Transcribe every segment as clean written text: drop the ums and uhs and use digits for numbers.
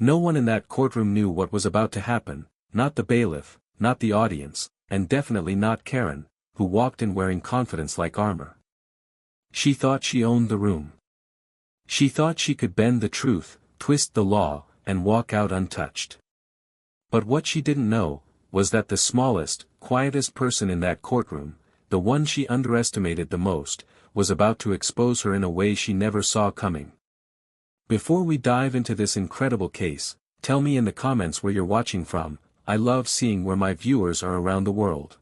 No one in that courtroom knew what was about to happen, not the bailiff, not the audience, and definitely not Karen, who walked in wearing confidence like armor. She thought she owned the room. She thought she could bend the truth, twist the law, and walk out untouched. But what she didn't know, was that the smallest, quietest person in that courtroom, the one she underestimated the most, was about to expose her in a way she never saw coming. Before we dive into this incredible case, tell me in the comments where you're watching from. I love seeing where my viewers are around the world.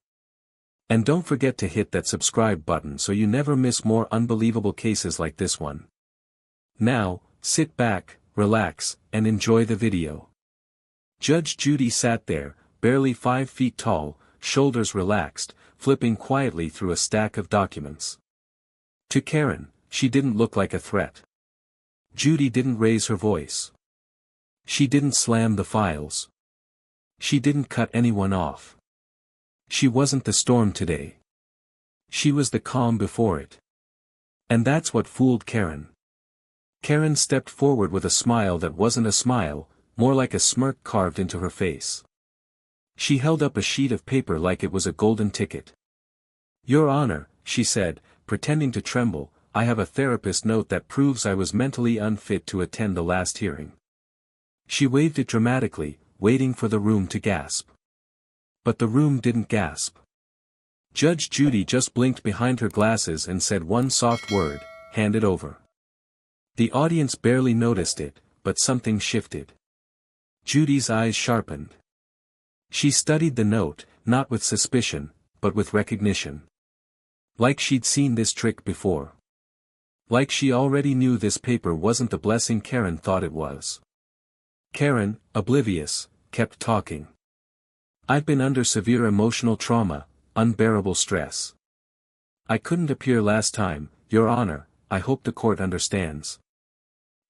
And don't forget to hit that subscribe button so you never miss more unbelievable cases like this one. Now, sit back, relax, and enjoy the video. Judge Judy sat there, barely 5 feet tall, shoulders relaxed, flipping quietly through a stack of documents. To Karen, she didn't look like a threat. Judy didn't raise her voice. She didn't slam the files. She didn't cut anyone off. She wasn't the storm today. She was the calm before it. And that's what fooled Karen. Karen stepped forward with a smile that wasn't a smile, more like a smirk carved into her face. She held up a sheet of paper like it was a golden ticket. "Your Honor," she said, pretending to tremble, "I have a therapist note that proves I was mentally unfit to attend the last hearing." She waved it dramatically, waiting for the room to gasp. But the room didn't gasp. Judge Judy just blinked behind her glasses and said one soft word, "Hand it over." The audience barely noticed it, but something shifted. Judy's eyes sharpened. She studied the note, not with suspicion, but with recognition. Like she'd seen this trick before. Like she already knew this paper wasn't the blessing Karen thought it was. Karen, oblivious, kept talking. "I've been under severe emotional trauma, unbearable stress. I couldn't appear last time, Your Honor, I hope the court understands."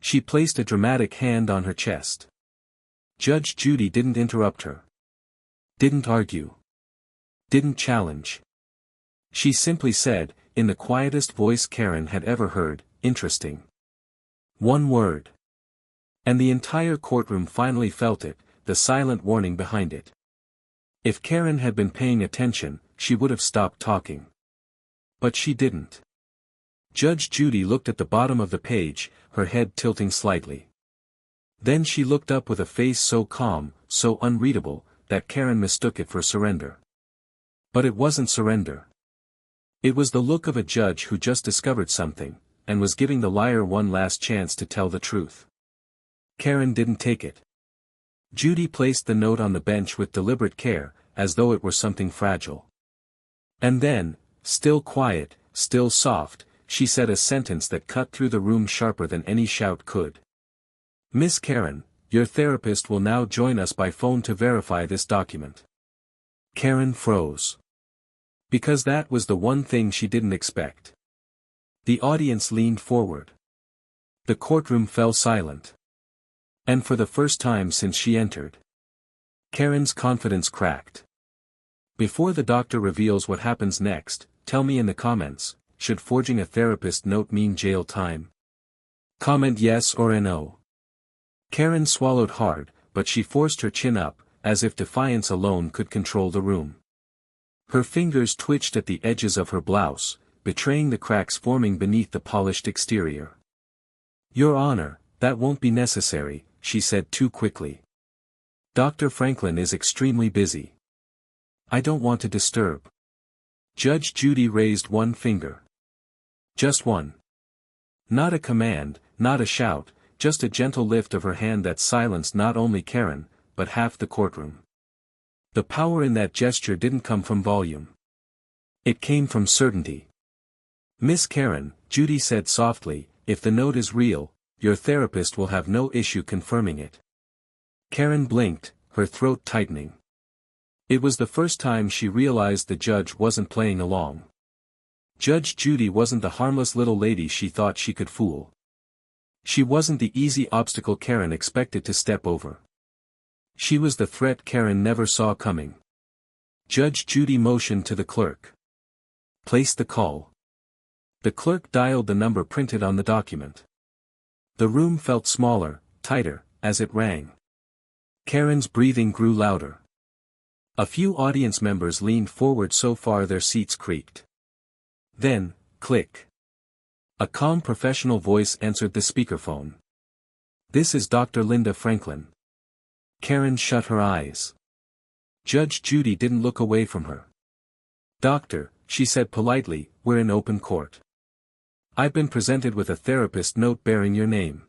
She placed a dramatic hand on her chest. Judge Judy didn't interrupt her. Didn't argue. Didn't challenge. She simply said, in the quietest voice Karen had ever heard, "Interesting." One word. And the entire courtroom finally felt it, the silent warning behind it. If Karen had been paying attention, she would have stopped talking. But she didn't. Judge Judy looked at the bottom of the page, her head tilting slightly. Then she looked up with a face so calm, so unreadable, that Karen mistook it for surrender. But it wasn't surrender. It was the look of a judge who just discovered something, and was giving the liar one last chance to tell the truth. Karen didn't take it. Judy placed the note on the bench with deliberate care, as though it were something fragile. And then, still quiet, still soft, she said a sentence that cut through the room sharper than any shout could. "Miss Karen, your therapist will now join us by phone to verify this document." Karen froze. Because that was the one thing she didn't expect. The audience leaned forward. The courtroom fell silent. And for the first time since she entered, Karen's confidence cracked. Before the doctor reveals what happens next, tell me in the comments, should forging a therapist note mean jail time? Comment yes or no. Karen swallowed hard, but she forced her chin up, as if defiance alone could control the room. Her fingers twitched at the edges of her blouse, betraying the cracks forming beneath the polished exterior. "Your Honor, that won't be necessary," she said too quickly. "Dr. Franklin is extremely busy. I don't want to disturb." Judge Judy raised one finger. Just one. Not a command, not a shout, just a gentle lift of her hand that silenced not only Karen, but half the courtroom. The power in that gesture didn't come from volume. It came from certainty. "Miss Karen," Judy said softly, "if the note is real, your therapist will have no issue confirming it." Karen blinked, her throat tightening. It was the first time she realized the judge wasn't playing along. Judge Judy wasn't the harmless little lady she thought she could fool. She wasn't the easy obstacle Karen expected to step over. She was the threat Karen never saw coming. Judge Judy motioned to the clerk. "Place the call." The clerk dialed the number printed on the document. The room felt smaller, tighter, as it rang. Karen's breathing grew louder. A few audience members leaned forward so far their seats creaked. Then, click. A calm professional voice answered the speakerphone. "This is Dr. Linda Franklin." Karen shut her eyes. Judge Judy didn't look away from her. "Doctor," she said politely, "we're in open court. I've been presented with a therapist note bearing your name.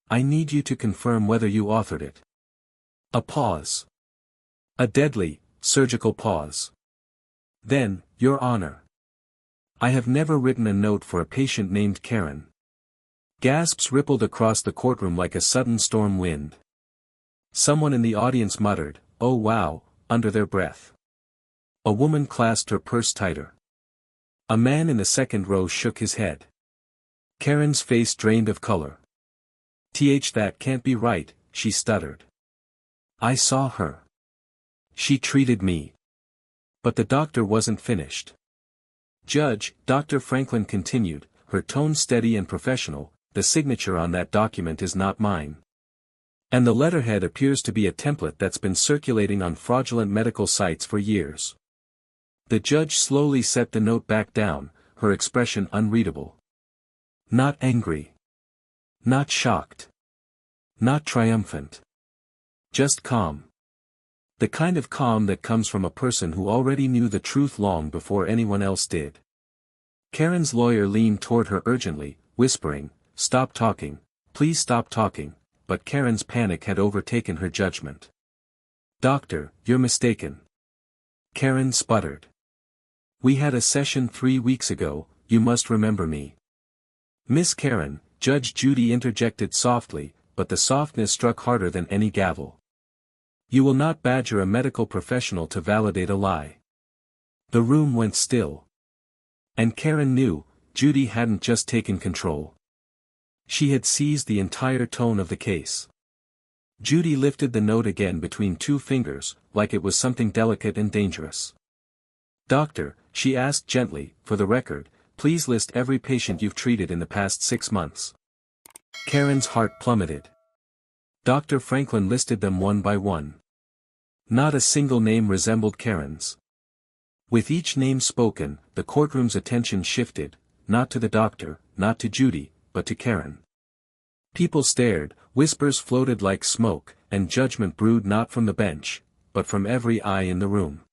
I need you to confirm whether you authored it." A pause. A deadly, surgical pause. Then, "Your Honor. I have never written a note for a patient named Karen." Gasps rippled across the courtroom like a sudden storm wind. Someone in the audience muttered, "Oh wow," under their breath. A woman clasped her purse tighter. A man in the second row shook his head. Karen's face drained of color. That can't be right," she stuttered. "I saw her. She treated me." But the doctor wasn't finished. "Judge," Dr. Franklin continued, her tone steady and professional, "the signature on that document is not mine. And the letterhead appears to be a template that's been circulating on fraudulent medical sites for years." The judge slowly set the note back down, her expression unreadable. Not angry. Not shocked. Not triumphant. Just calm. The kind of calm that comes from a person who already knew the truth long before anyone else did. Karen's lawyer leaned toward her urgently, whispering, "Stop talking, please stop talking," but Karen's panic had overtaken her judgment. "Doctor, you're mistaken." Karen sputtered. "We had a session 3 weeks ago, you must remember me." "Miss Karen," Judge Judy interjected softly, but the softness struck harder than any gavel. "You will not badger a medical professional to validate a lie." The room went still. And Karen knew, Judy hadn't just taken control. She had seized the entire tone of the case. Judy lifted the note again between 2 fingers, like it was something delicate and dangerous. "Doctor," she asked gently, "for the record, please list every patient you've treated in the past 6 months." Karen's heart plummeted. Dr. Franklin listed them one by one. Not a single name resembled Karen's. With each name spoken, the courtroom's attention shifted, not to the doctor, not to Judy, but to Karen. People stared, whispers floated like smoke, and judgment brewed not from the bench, but from every eye in the room.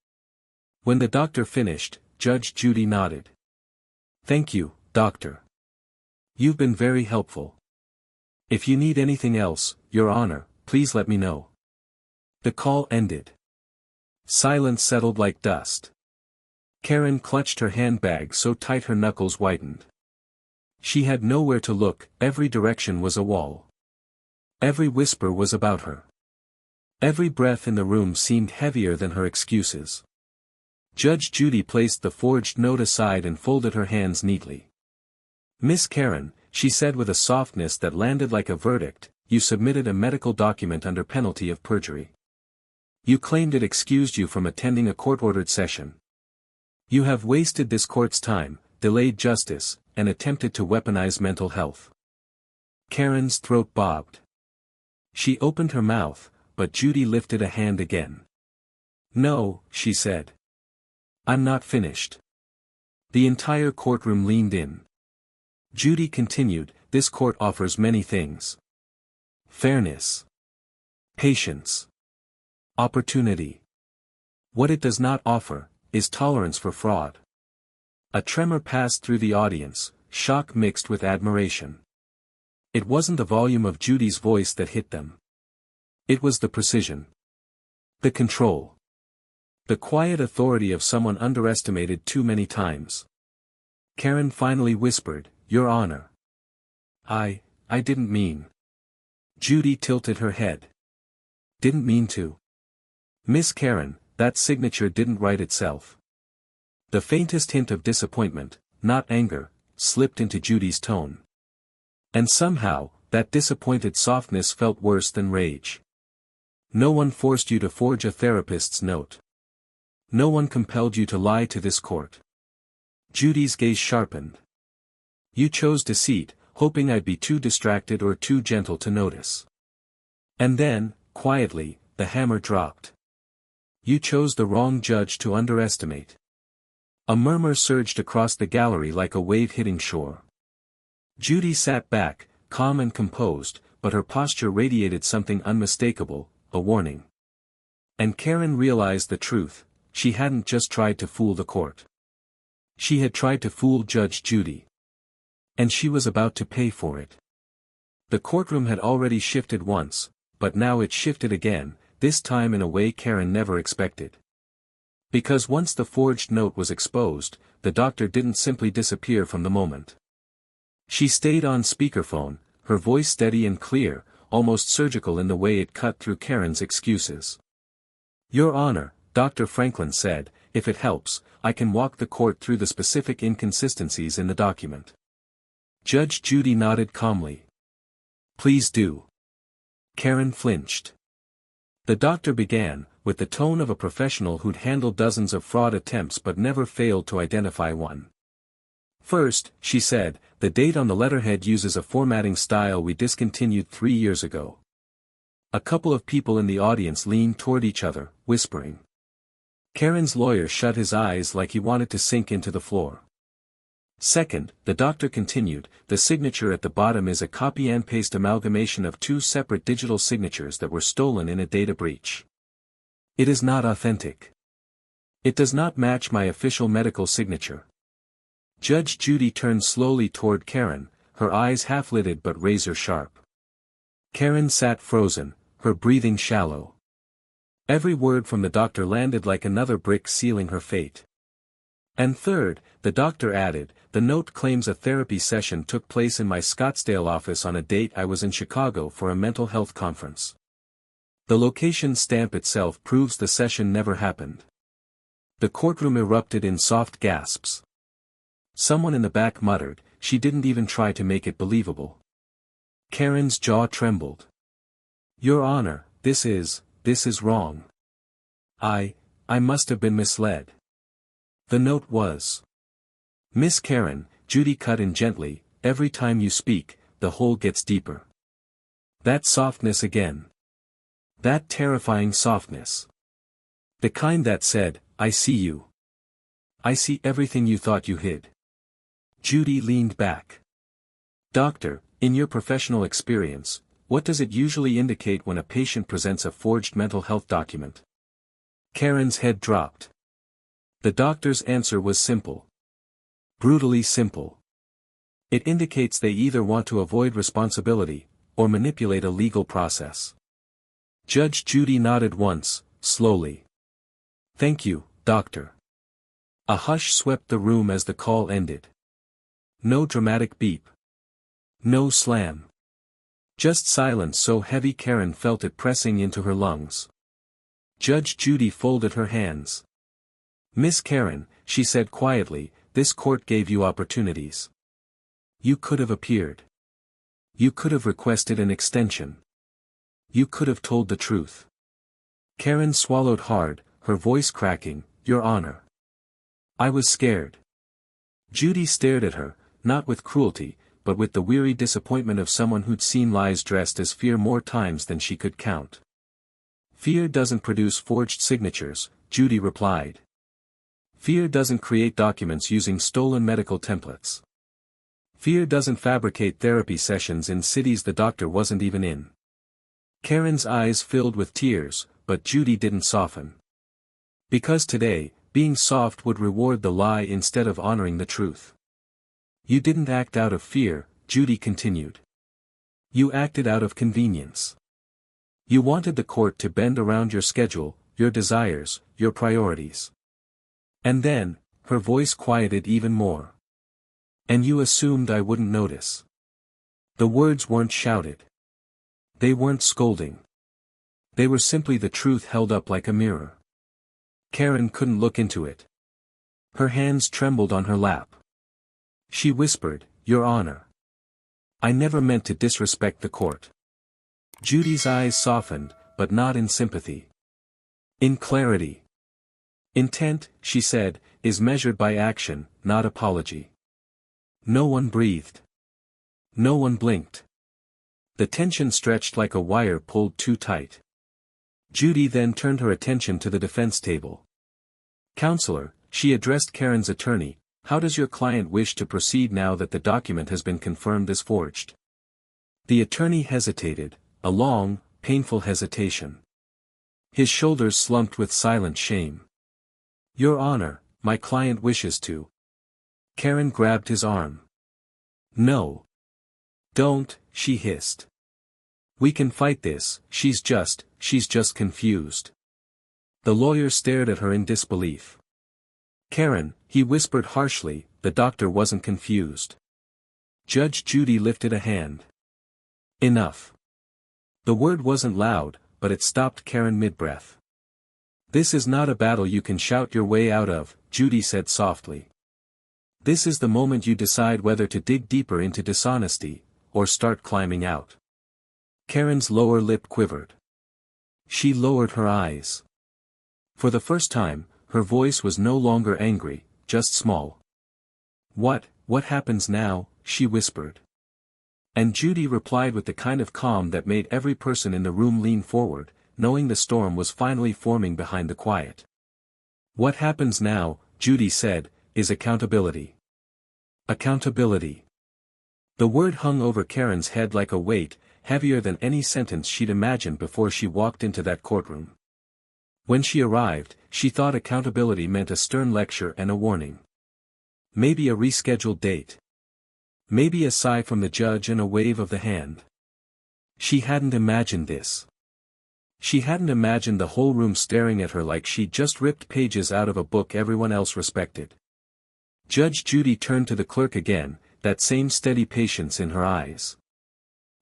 When the doctor finished, Judge Judy nodded. "Thank you, doctor. You've been very helpful. If you need anything else, Your Honor, please let me know." The call ended. Silence settled like dust. Karen clutched her handbag so tight her knuckles whitened. She had nowhere to look, every direction was a wall. Every whisper was about her. Every breath in the room seemed heavier than her excuses. Judge Judy placed the forged note aside and folded her hands neatly. "Miss Karen," she said with a softness that landed like a verdict, "you submitted a medical document under penalty of perjury. You claimed it excused you from attending a court-ordered session. You have wasted this court's time, delayed justice, and attempted to weaponize mental health." Karen's throat bobbed. She opened her mouth, but Judy lifted a hand again. "No," she said. "I'm not finished." The entire courtroom leaned in. Judy continued, "This court offers many things. Fairness. Patience. Opportunity. What it does not offer, is tolerance for fraud." A tremor passed through the audience, shock mixed with admiration. It wasn't the volume of Judy's voice that hit them. It was the precision. The control. The quiet authority of someone underestimated too many times. Karen finally whispered, "Your Honor. I didn't mean." Judy tilted her head. "Didn't mean to." "Miss Karen, that signature didn't write itself." The faintest hint of disappointment, not anger, slipped into Judy's tone. And somehow, that disappointed softness felt worse than rage. "No one forced you to forge a therapist's note. No one compelled you to lie to this court." Judy's gaze sharpened. "You chose deceit, hoping I'd be too distracted or too gentle to notice." And then, Quietly, the hammer dropped. You chose the wrong judge to underestimate. A murmur surged across the gallery like a wave hitting shore. Judy sat back, calm and composed, but her posture radiated something unmistakable, a warning. And Karen realized the truth: she hadn't just tried to fool the court. She had tried to fool Judge Judy. And she was about to pay for it. The courtroom had already shifted once, but now it shifted again, this time in a way Karen never expected. Because once the forged note was exposed, the doctor didn't simply disappear from the moment. She stayed on speakerphone, her voice steady and clear, almost surgical in the way it cut through Karen's excuses. "Your Honor," Dr. Franklin said, "if it helps, I can walk the court through the specific inconsistencies in the document." Judge Judy nodded calmly. "Please do." Karen flinched. The doctor began, with the tone of a professional who'd handled dozens of fraud attempts but never failed to identify one. "First," she said, "the date on the letterhead uses a formatting style we discontinued 3 years ago." A couple of people in the audience leaned toward each other, whispering. Karen's lawyer shut his eyes like he wanted to sink into the floor. "Second," the doctor continued, "the signature at the bottom is a copy and paste amalgamation of 2 separate digital signatures that were stolen in a data breach. It is not authentic. It does not match my official medical signature." Judge Judy turned slowly toward Karen, her eyes half-lidded but razor-sharp. Karen sat frozen, her breathing shallow. Every word from the doctor landed like another brick sealing her fate. "And third," the doctor added, "the note claims a therapy session took place in my Scottsdale office on a date I was in Chicago for a mental health conference. The location stamp itself proves the session never happened." The courtroom erupted in soft gasps. Someone in the back muttered, "She didn't even try to make it believable." Karen's jaw trembled. "Your Honor, this is wrong. I must have been misled. The note was." "Miss Karen," Judy cut in gently, "every time you speak, the hole gets deeper. That softness again. That terrifying softness. The kind that said, 'I see you. I see everything you thought you hid.'" Judy leaned back. "Doctor, in your professional experience, what does it usually indicate when a patient presents a forged mental health document?" Karen's head dropped. The doctor's answer was simple. Brutally simple. It indicates they either want to avoid responsibility, or manipulate a legal process. Judge Judy nodded once, slowly. "Thank you, doctor." A hush swept the room as the call ended. No dramatic beep. No slam. Just silence so heavy Karen felt it pressing into her lungs. Judge Judy folded her hands. "Miss Karen," she said quietly, "this court gave you opportunities. You could have appeared. You could have requested an extension. You could have told the truth." Karen swallowed hard, her voice cracking, "Your Honor. I was scared." Judy stared at her, not with cruelty, but with the weary disappointment of someone who'd seen lies dressed as fear more times than she could count. "Fear doesn't produce forged signatures," Judy replied. "Fear doesn't create documents using stolen medical templates. Fear doesn't fabricate therapy sessions in cities the doctor wasn't even in." Karen's eyes filled with tears, but Judy didn't soften. Because today, being soft would reward the lie instead of honoring the truth. "You didn't act out of fear," Judy continued. "You acted out of convenience. You wanted the court to bend around your schedule, your desires, your priorities. And then," her voice quieted even more. "And you assumed I wouldn't notice." The words weren't shouted. They weren't scolding. They were simply the truth held up like a mirror. Karen couldn't look into it. Her hands trembled on her lap. She whispered, "Your Honor. I never meant to disrespect the court." Judy's eyes softened, but not in sympathy. In clarity. "Intent," she said, "is measured by action, not apology." No one breathed. No one blinked. The tension stretched like a wire pulled too tight. Judy then turned her attention to the defense table. "Counselor," she addressed Karen's attorney, "how does your client wish to proceed now that the document has been confirmed as forged?" The attorney hesitated, a long, painful hesitation. His shoulders slumped with silent shame. "Your Honor, my client wishes to." Karen grabbed his arm. "No. Don't," she hissed. "We can fight this, she's just confused." The lawyer stared at her in disbelief. "Karen," he whispered harshly, "the doctor wasn't confused." Judge Judy lifted a hand. "Enough." The word wasn't loud, but it stopped Karen mid-breath. "This is not a battle you can shout your way out of," Judy said softly. "This is the moment you decide whether to dig deeper into dishonesty, or start climbing out." Karen's lower lip quivered. She lowered her eyes. For the first time, her voice was no longer angry, just small. What happens now?" she whispered. And Judy replied with the kind of calm that made every person in the room lean forward, knowing the storm was finally forming behind the quiet. "What happens now," Judy said, "is accountability." Accountability. The word hung over Karen's head like a weight, heavier than any sentence she'd imagined before she walked into that courtroom. When she arrived, she thought accountability meant a stern lecture and a warning. Maybe a rescheduled date. Maybe a sigh from the judge and a wave of the hand. She hadn't imagined this. She hadn't imagined the whole room staring at her like she'd just ripped pages out of a book everyone else respected. Judge Judy turned to the clerk again, that same steady patience in her eyes.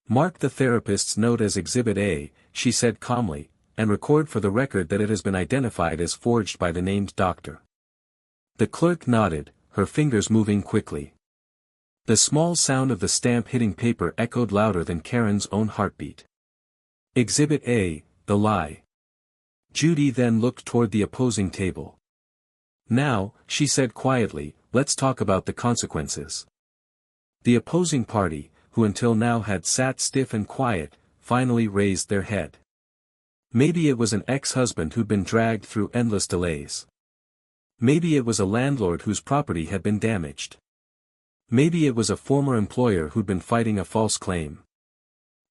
"Mark the therapist's note as Exhibit A," she said calmly, "and record for the record that it has been identified as forged by the named doctor." The clerk nodded, her fingers moving quickly. The small sound of the stamp hitting paper echoed louder than Karen's own heartbeat. Exhibit A, the lie. Judy then looked toward the opposing table. "Now," she said quietly, "let's talk about the consequences." The opposing party, who until now had sat stiff and quiet, finally raised their head. Maybe it was an ex-husband who'd been dragged through endless delays. Maybe it was a landlord whose property had been damaged. Maybe it was a former employer who'd been fighting a false claim.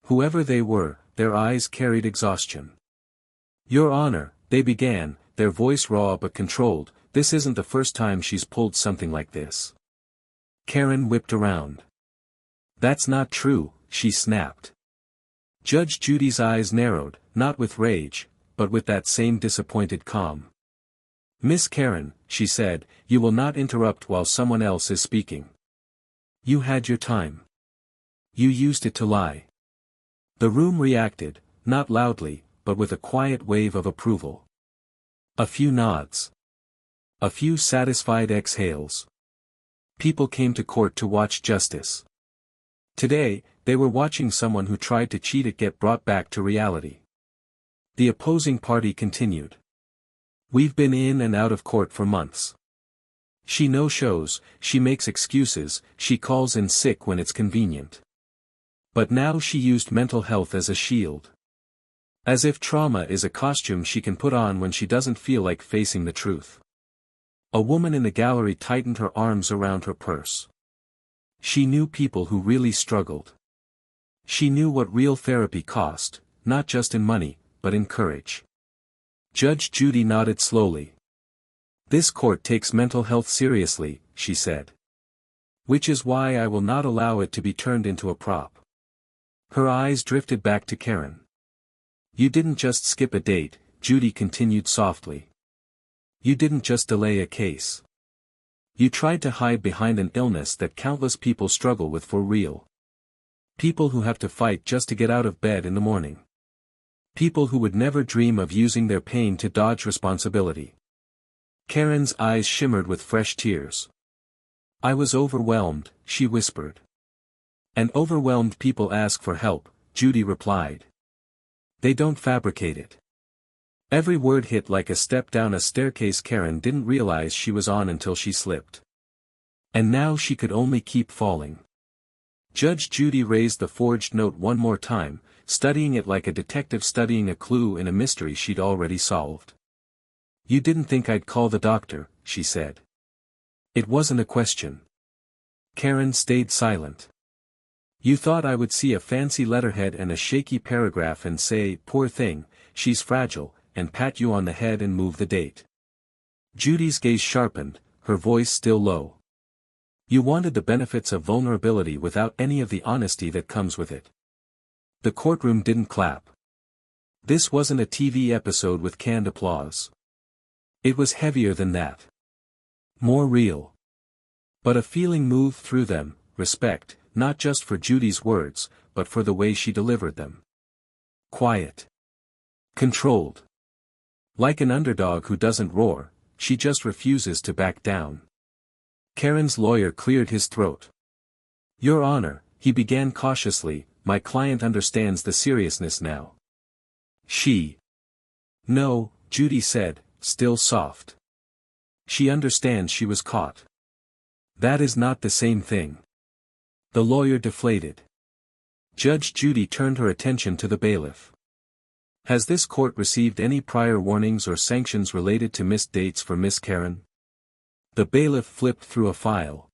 Whoever they were, their eyes carried exhaustion. "Your Honor," they began, their voice raw but controlled, "this isn't the first time she's pulled something like this." Karen whipped around. "That's not true," she snapped. Judge Judy's eyes narrowed, not with rage, but with that same disappointed calm. "Miss Karen," she said, "you will not interrupt while someone else is speaking. You had your time. You used it to lie." The room reacted, not loudly, but with a quiet wave of approval. A few nods. A few satisfied exhales. People came to court to watch justice. Today, they were watching someone who tried to cheat it get brought back to reality. The opposing party continued. "We've been in and out of court for months. She no-shows, she makes excuses, she calls in sick when it's convenient. But now she used mental health as a shield. As if trauma is a costume she can put on when she doesn't feel like facing the truth." A woman in the gallery tightened her arms around her purse. She knew people who really struggled. She knew what real therapy cost, not just in money, but in courage. Judge Judy nodded slowly. "This court takes mental health seriously," she said. "Which is why I will not allow it to be turned into a prop." Her eyes drifted back to Karen. "You didn't just skip a date," Judy continued softly. "You didn't just delay a case. You tried to hide behind an illness that countless people struggle with for real. People who have to fight just to get out of bed in the morning. People who would never dream of using their pain to dodge responsibility." Karen's eyes shimmered with fresh tears. "I was overwhelmed," she whispered. "And overwhelmed people ask for help," Judy replied. "They don't fabricate it." Every word hit like a step down a staircase Karen didn't realize she was on until she slipped. And now she could only keep falling. Judge Judy raised the forged note one more time, studying it like a detective studying a clue in a mystery she'd already solved. "You didn't think I'd call the doctor," she said. "It wasn't a question." Karen stayed silent. "You thought I would see a fancy letterhead and a shaky paragraph and say, 'Poor thing, she's fragile,' and pat you on the head and move the date." Judy's gaze sharpened, her voice still low. "You wanted the benefits of vulnerability without any of the honesty that comes with it." The courtroom didn't clap. This wasn't a TV episode with canned applause. It was heavier than that. More real. But a feeling moved through them, respect, not just for Judy's words, but for the way she delivered them. Quiet. Controlled. Like an underdog who doesn't roar, she just refuses to back down. Karen's lawyer cleared his throat. "Your Honor," he began cautiously, "my client understands the seriousness now." "She." "No," Judy said, still soft. "She understands she was caught." "That is not the same thing." The lawyer deflated. Judge Judy turned her attention to the bailiff. "Has this court received any prior warnings or sanctions related to missed dates for Miss Karen?" The bailiff flipped through a file.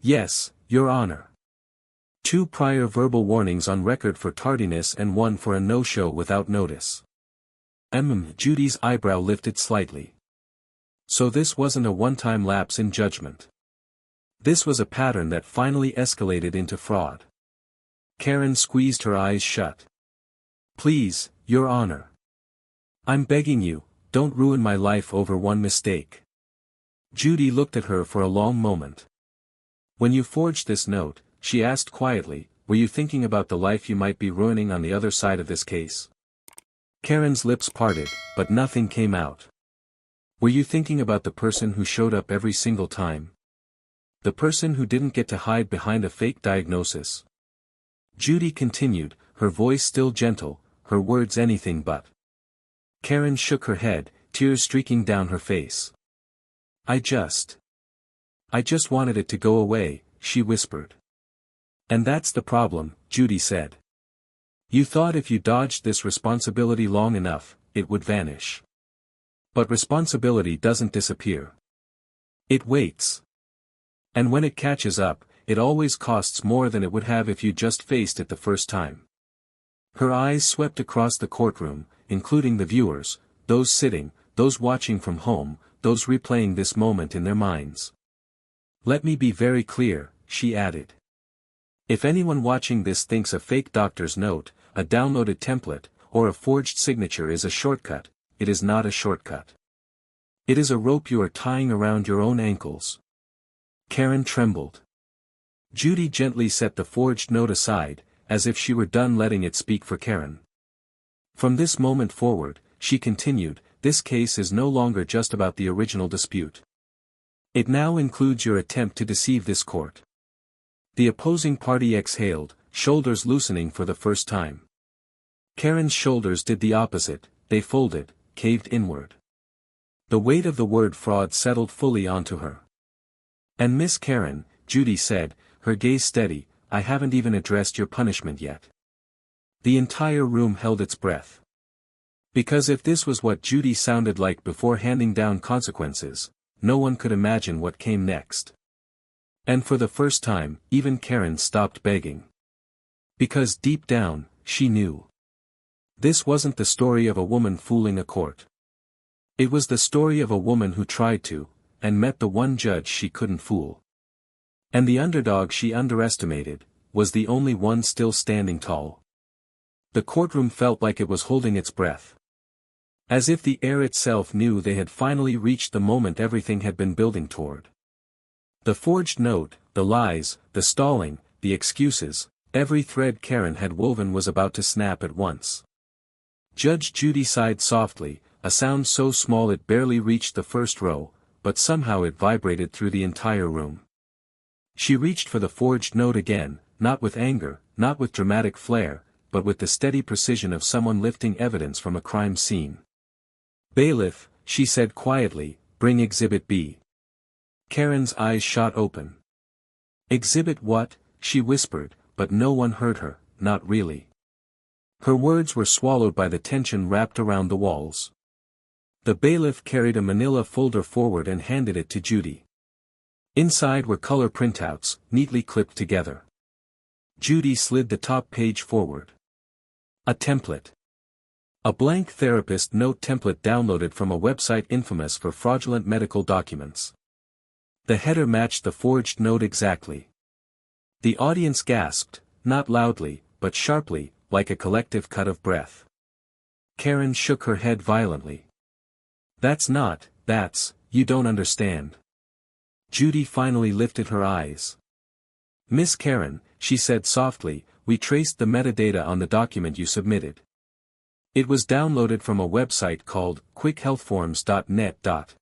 "Yes, Your Honor. 2 prior verbal warnings on record for tardiness and 1 for a no-show without notice." Judy's eyebrow lifted slightly. So this wasn't a one-time lapse in judgment. This was a pattern that finally escalated into fraud. Karen squeezed her eyes shut. "Please, Your Honor. I'm begging you, don't ruin my life over one mistake." Judy looked at her for a long moment. "When you forged this note," she asked quietly, "were you thinking about the life you might be ruining on the other side of this case?" Karen's lips parted, but nothing came out. "Were you thinking about the person who showed up every single time? The person who didn't get to hide behind a fake diagnosis?" Judy continued, her voice still gentle, her words anything but. Karen shook her head, tears streaking down her face. I just wanted it to go away," she whispered. "And that's the problem," Judy said. "You thought if you dodged this responsibility long enough, it would vanish. But responsibility doesn't disappear. It waits. And when it catches up, it always costs more than it would have if you just faced it the first time." Her eyes swept across the courtroom, including the viewers, those sitting, those watching from home, those replaying this moment in their minds. "Let me be very clear," she added. "If anyone watching this thinks a fake doctor's note, a downloaded template, or a forged signature is a shortcut, it is not a shortcut. It is a rope you are tying around your own ankles." Karen trembled. Judy gently set the forged note aside, as if she were done letting it speak for Karen. "From this moment forward," she continued, "this case is no longer just about the original dispute. It now includes your attempt to deceive this court." The opposing party exhaled, shoulders loosening for the first time. Karen's shoulders did the opposite, they folded, caved inward. The weight of the word fraud settled fully onto her. "And Miss Karen," Judy said, her gaze steady, "I haven't even addressed your punishment yet." The entire room held its breath. Because if this was what Judy sounded like before handing down consequences, no one could imagine what came next. And for the first time, even Karen stopped begging. Because deep down, she knew. This wasn't the story of a woman fooling a court. It was the story of a woman who tried to, and met the one judge she couldn't fool. And the underdog she underestimated, was the only one still standing tall. The courtroom felt like it was holding its breath. As if the air itself knew they had finally reached the moment everything had been building toward. The forged note, the lies, the stalling, the excuses, every thread Karen had woven was about to snap at once. Judge Judy sighed softly, a sound so small it barely reached the first row, but somehow it vibrated through the entire room. She reached for the forged note again, not with anger, not with dramatic flair, but with the steady precision of someone lifting evidence from a crime scene. "Bailiff," she said quietly, "bring Exhibit B." Karen's eyes shot open. "Exhibit what?" she whispered, but no one heard her, not really. Her words were swallowed by the tension wrapped around the walls. The bailiff carried a manila folder forward and handed it to Judy. Inside were color printouts, neatly clipped together. Judy slid the top page forward. A template. A blank therapist note template downloaded from a website infamous for fraudulent medical documents. The header matched the forged note exactly. The audience gasped, not loudly, but sharply, like a collective cut of breath. Karen shook her head violently. That's, you don't understand. Judy finally lifted her eyes. Miss Karen, she said softly, we traced the metadata on the document you submitted. It was downloaded from a website called quickhealthforms.net.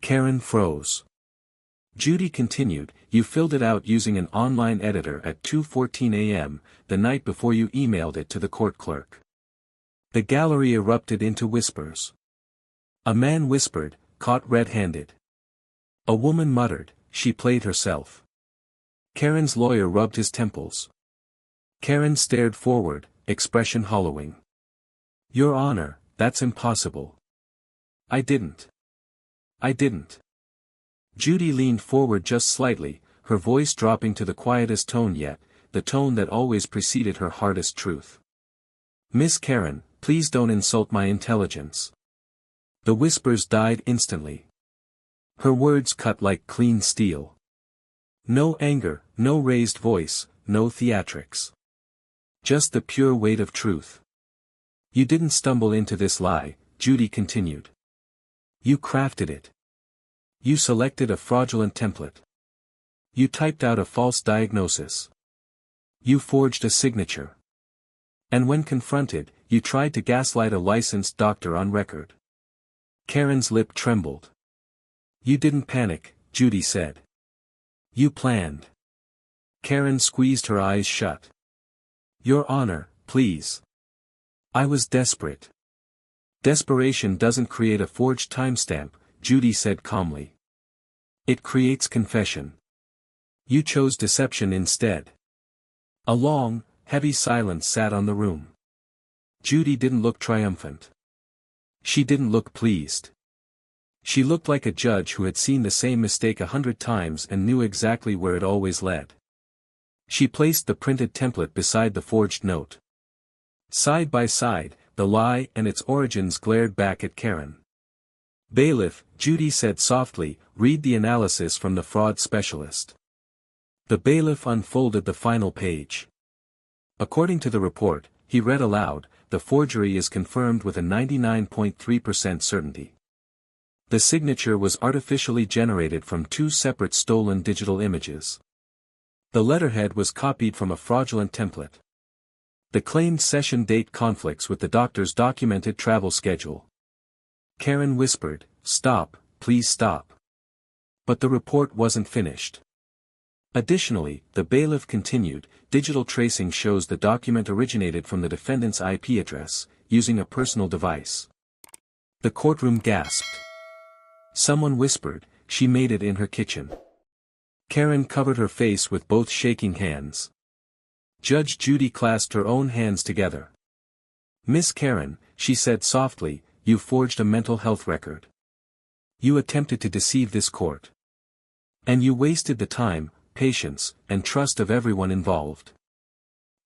Karen froze. Judy continued, you filled it out using an online editor at 2:14 a.m., the night before you emailed it to the court clerk. The gallery erupted into whispers. A man whispered, caught red-handed. A woman muttered, she played herself. Karen's lawyer rubbed his temples. Karen stared forward, expression hollowing. Your Honor, that's impossible. I didn't. Judy leaned forward just slightly, her voice dropping to the quietest tone yet, the tone that always preceded her hardest truth. Miss Karen, please don't insult my intelligence. The whispers died instantly. Her words cut like clean steel. No anger, no raised voice, no theatrics. Just the pure weight of truth. You didn't stumble into this lie, Judy continued. You crafted it. You selected a fraudulent template. You typed out a false diagnosis. You forged a signature. And when confronted, you tried to gaslight a licensed doctor on record. Karen's lip trembled. You didn't panic, Judy said. You planned. Karen squeezed her eyes shut. Your Honor, please. I was desperate. Desperation doesn't create a forged timestamp, Judy said calmly. It creates confession. You chose deception instead. A long, heavy silence sat on the room. Judy didn't look triumphant. She didn't look pleased. She looked like a judge who had seen the same mistake 100 times and knew exactly where it always led. She placed the printed template beside the forged note. Side by side, the lie and its origins glared back at Karen. Bailiff, Judy said softly, read the analysis from the fraud specialist. The bailiff unfolded the final page. According to the report, he read aloud, the forgery is confirmed with a 99.3% certainty. The signature was artificially generated from 2 separate stolen digital images. The letterhead was copied from a fraudulent template. The claimed session date conflicts with the doctor's documented travel schedule. Karen whispered, stop, please stop. But the report wasn't finished. Additionally, the bailiff continued, digital tracing shows the document originated from the defendant's IP address, using a personal device. The courtroom gasped. Someone whispered, she made it in her kitchen. Karen covered her face with both shaking hands. Judge Judy clasped her own hands together. Miss Karen, she said softly, you forged a mental health record. You attempted to deceive this court. And you wasted the time, patience, and trust of everyone involved.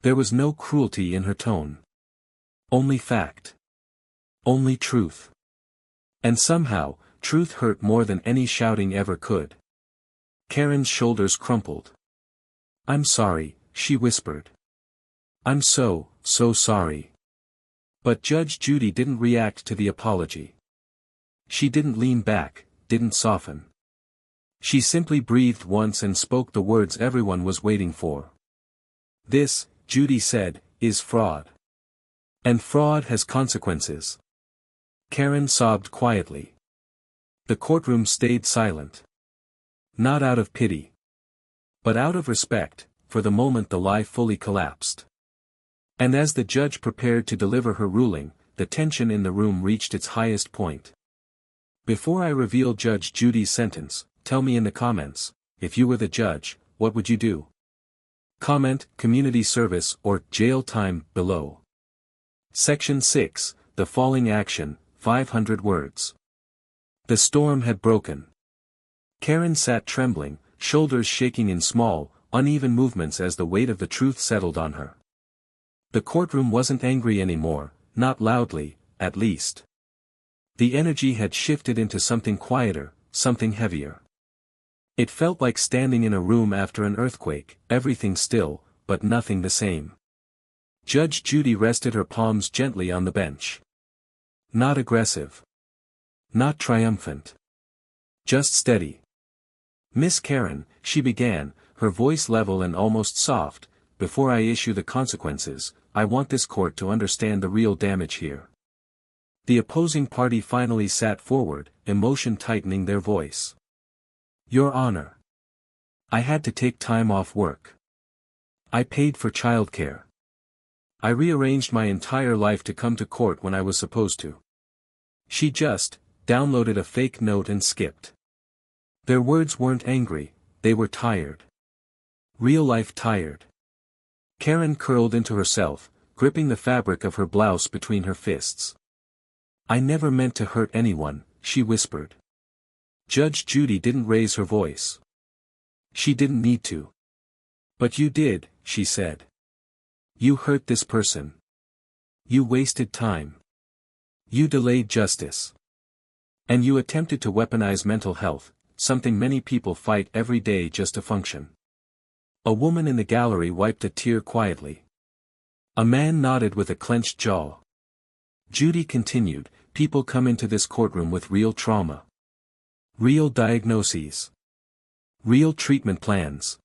There was no cruelty in her tone. Only fact. Only truth. And somehow, truth hurt more than any shouting ever could. Karen's shoulders crumpled. I'm sorry, she whispered. I'm so sorry. But Judge Judy didn't react to the apology. She didn't lean back, didn't soften. She simply breathed once and spoke the words everyone was waiting for. This, Judy said, is fraud. And fraud has consequences. Karen sobbed quietly. The courtroom stayed silent. Not out of pity. But out of respect, for the moment the lie fully collapsed. And as the judge prepared to deliver her ruling, the tension in the room reached its highest point. Before I reveal Judge Judy's sentence, tell me in the comments, if you were the judge, what would you do? Comment, community service or jail time, below. Section 6, The Falling Action, 500 words. The storm had broken. Karen sat trembling, shoulders shaking in small, uneven movements as the weight of the truth settled on her. The courtroom wasn't angry anymore, not loudly, at least. The energy had shifted into something quieter, something heavier. It felt like standing in a room after an earthquake, everything still, but nothing the same. Judge Judy rested her palms gently on the bench. Not aggressive. Not triumphant. Just steady. "Miss Karen," she began, her voice level and almost soft, "before I issue the consequences, I want this court to understand the real damage here." The opposing party finally sat forward, emotion tightening their voice. "Your Honor. I had to take time off work. I paid for childcare. I rearranged my entire life to come to court when I was supposed to." She just downloaded a fake note and skipped. Their words weren't angry, they were tired. Real life tired. Karen curled into herself, gripping the fabric of her blouse between her fists. "I never meant to hurt anyone," she whispered. Judge Judy didn't raise her voice. She didn't need to. "But you did," she said. "You hurt this person. You wasted time. You delayed justice. And you attempted to weaponize mental health, something many people fight every day just to function." A woman in the gallery wiped a tear quietly. A man nodded with a clenched jaw. Judy continued, "People come into this courtroom with real trauma. Real diagnoses. Real treatment plans.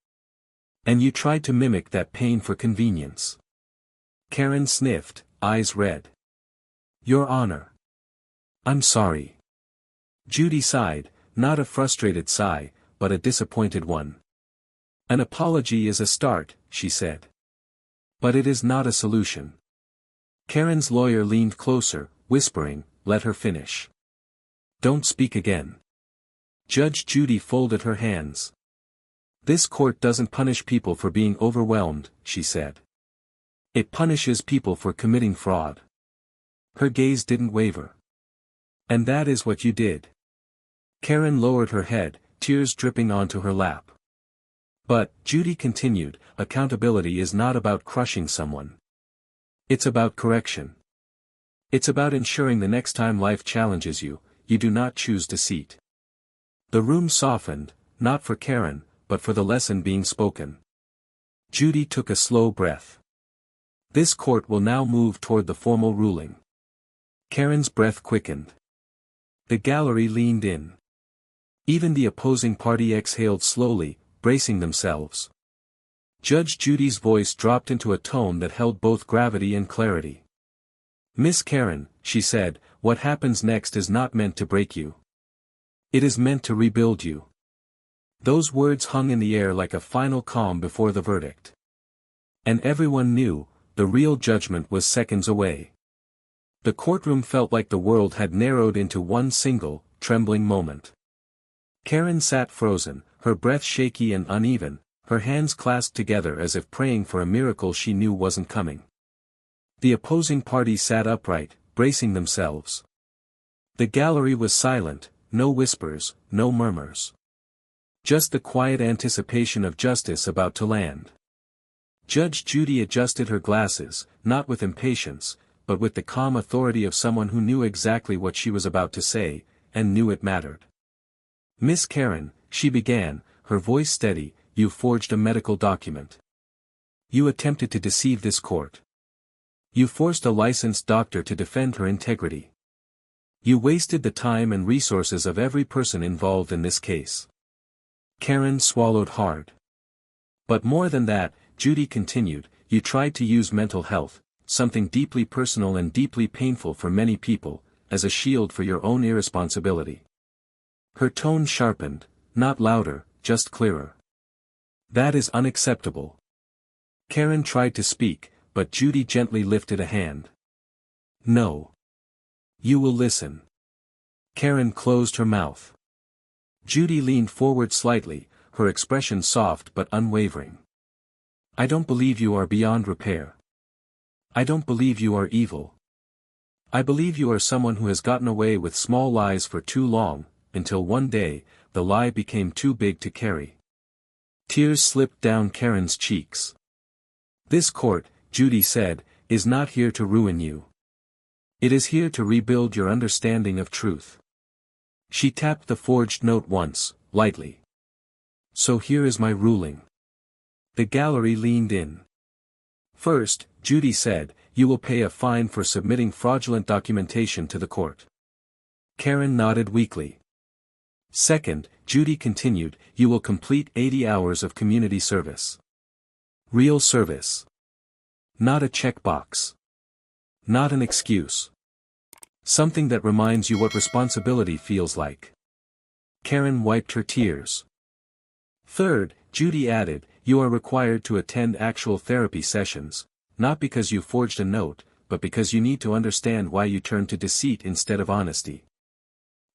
And you tried to mimic that pain for convenience." Karen sniffed, eyes red. "Your Honor. I'm sorry." Judy sighed, not a frustrated sigh, but a disappointed one. "An apology is a start," she said. "But it is not a solution." Karen's lawyer leaned closer, whispering, "Let her finish. Don't speak again." Judge Judy folded her hands. "This court doesn't punish people for being overwhelmed," she said. "It punishes people for committing fraud." Her gaze didn't waver. "And that is what you did." Karen lowered her head, tears dripping onto her lap. "But," Judy continued, "accountability is not about crushing someone. It's about correction. It's about ensuring the next time life challenges you, you do not choose deceit." The room softened, not for Karen, but for the lesson being spoken. Judy took a slow breath. This court will now move toward the formal ruling. Karen's breath quickened. The gallery leaned in. Even the opposing party exhaled slowly, bracing themselves. Judge Judy's voice dropped into a tone that held both gravity and clarity. "Miss Karen," she said, "what happens next is not meant to break you. It is meant to rebuild you." Those words hung in the air like a final calm before the verdict. And everyone knew, the real judgment was seconds away. The courtroom felt like the world had narrowed into one single, trembling moment. Karen sat frozen, her breath shaky and uneven, her hands clasped together as if praying for a miracle she knew wasn't coming. The opposing party sat upright, bracing themselves. The gallery was silent, no whispers, no murmurs. Just the quiet anticipation of justice about to land. Judge Judy adjusted her glasses, not with impatience, but with the calm authority of someone who knew exactly what she was about to say, and knew it mattered. "Miss Karen," she began, her voice steady, "you forged a medical document. You attempted to deceive this court. You forced a licensed doctor to defend her integrity. You wasted the time and resources of every person involved in this case." Karen swallowed hard. "But more than that," Judy continued, "you tried to use mental health, something deeply personal and deeply painful for many people, as a shield for your own irresponsibility." Her tone sharpened, not louder, just clearer. "That is unacceptable." Karen tried to speak, but Judy gently lifted a hand. "No. You will listen." Karen closed her mouth. Judy leaned forward slightly, her expression soft but unwavering. "I don't believe you are beyond repair. I don't believe you are evil. I believe you are someone who has gotten away with small lies for too long, until one day, the lie became too big to carry. Tears slipped down Karen's cheeks. This court, Judy said, is not here to ruin you. It is here to rebuild your understanding of truth. She tapped the forged note once, lightly. So here is my ruling. The gallery leaned in. First, Judy said, you will pay a fine for submitting fraudulent documentation to the court. Karen nodded weakly. Second, Judy continued, you will complete 80 hours of community service. Real service. Not a checkbox. Not an excuse. Something that reminds you what responsibility feels like. Karen wiped her tears. Third, Judy added, you are required to attend actual therapy sessions, not because you forged a note, but because you need to understand why you turned to deceit instead of honesty.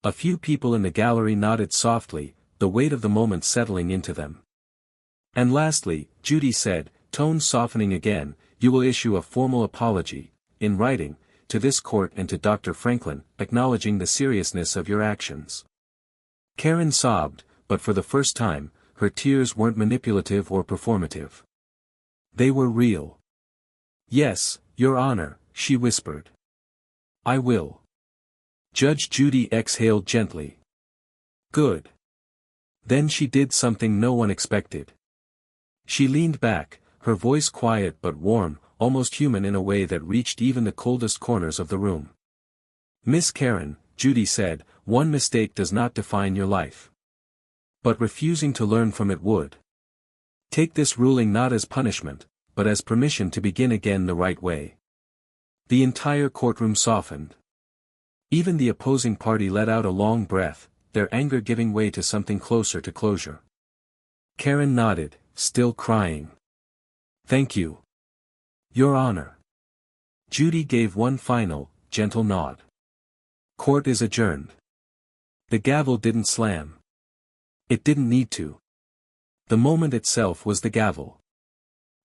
A few people in the gallery nodded softly, the weight of the moment settling into them. And lastly, Judy said, tone softening again, you will issue a formal apology, in writing, to this court and to Dr. Franklin, acknowledging the seriousness of your actions. Karen sobbed, but for the first time, her tears weren't manipulative or performative. They were real. Yes, Your Honor, she whispered. I will. Judge Judy exhaled gently. Good. Then she did something no one expected. She leaned back, her voice quiet but warm, almost human in a way that reached even the coldest corners of the room. Miss Karen, Judy said, one mistake does not define your life. But refusing to learn from it would. Take this ruling not as punishment, but as permission to begin again the right way. The entire courtroom softened. Even the opposing party let out a long breath, their anger giving way to something closer to closure. Karen nodded, still crying. Thank you. Your Honor. Judy gave one final, gentle nod. Court is adjourned. The gavel didn't slam. It didn't need to. The moment itself was the gavel.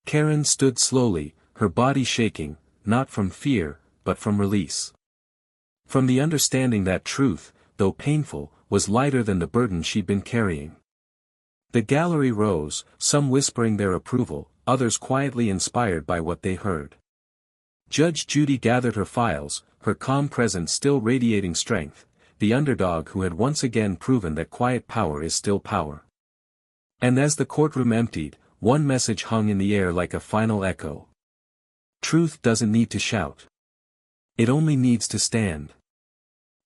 Karen stood slowly, her body shaking, not from fear, but from release. From the understanding that truth, though painful, was lighter than the burden she'd been carrying. The gallery rose, some whispering their approval, others quietly inspired by what they heard. Judge Judy gathered her files, her calm presence still radiating strength, the underdog who had once again proven that quiet power is still power. And as the courtroom emptied, one message hung in the air like a final echo. Truth doesn't need to shout. It only needs to stand.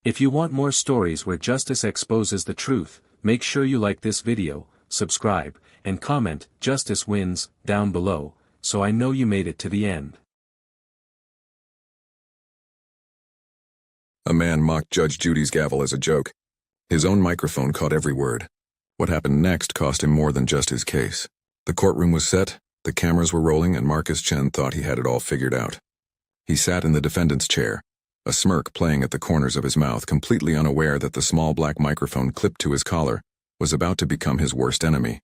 If you want more stories where justice exposes the truth, make sure you like this video, subscribe, and comment, "Justice wins," down below, so I know you made it to the end. A man mocked Judge Judy's gavel as a joke. His own microphone caught every word. What happened next cost him more than just his case. The courtroom was set, the cameras were rolling, and Marcus Chen thought he had it all figured out. He sat in the defendant's chair, a smirk playing at the corners of his mouth, completely unaware that the small black microphone clipped to his collar was about to become his worst enemy.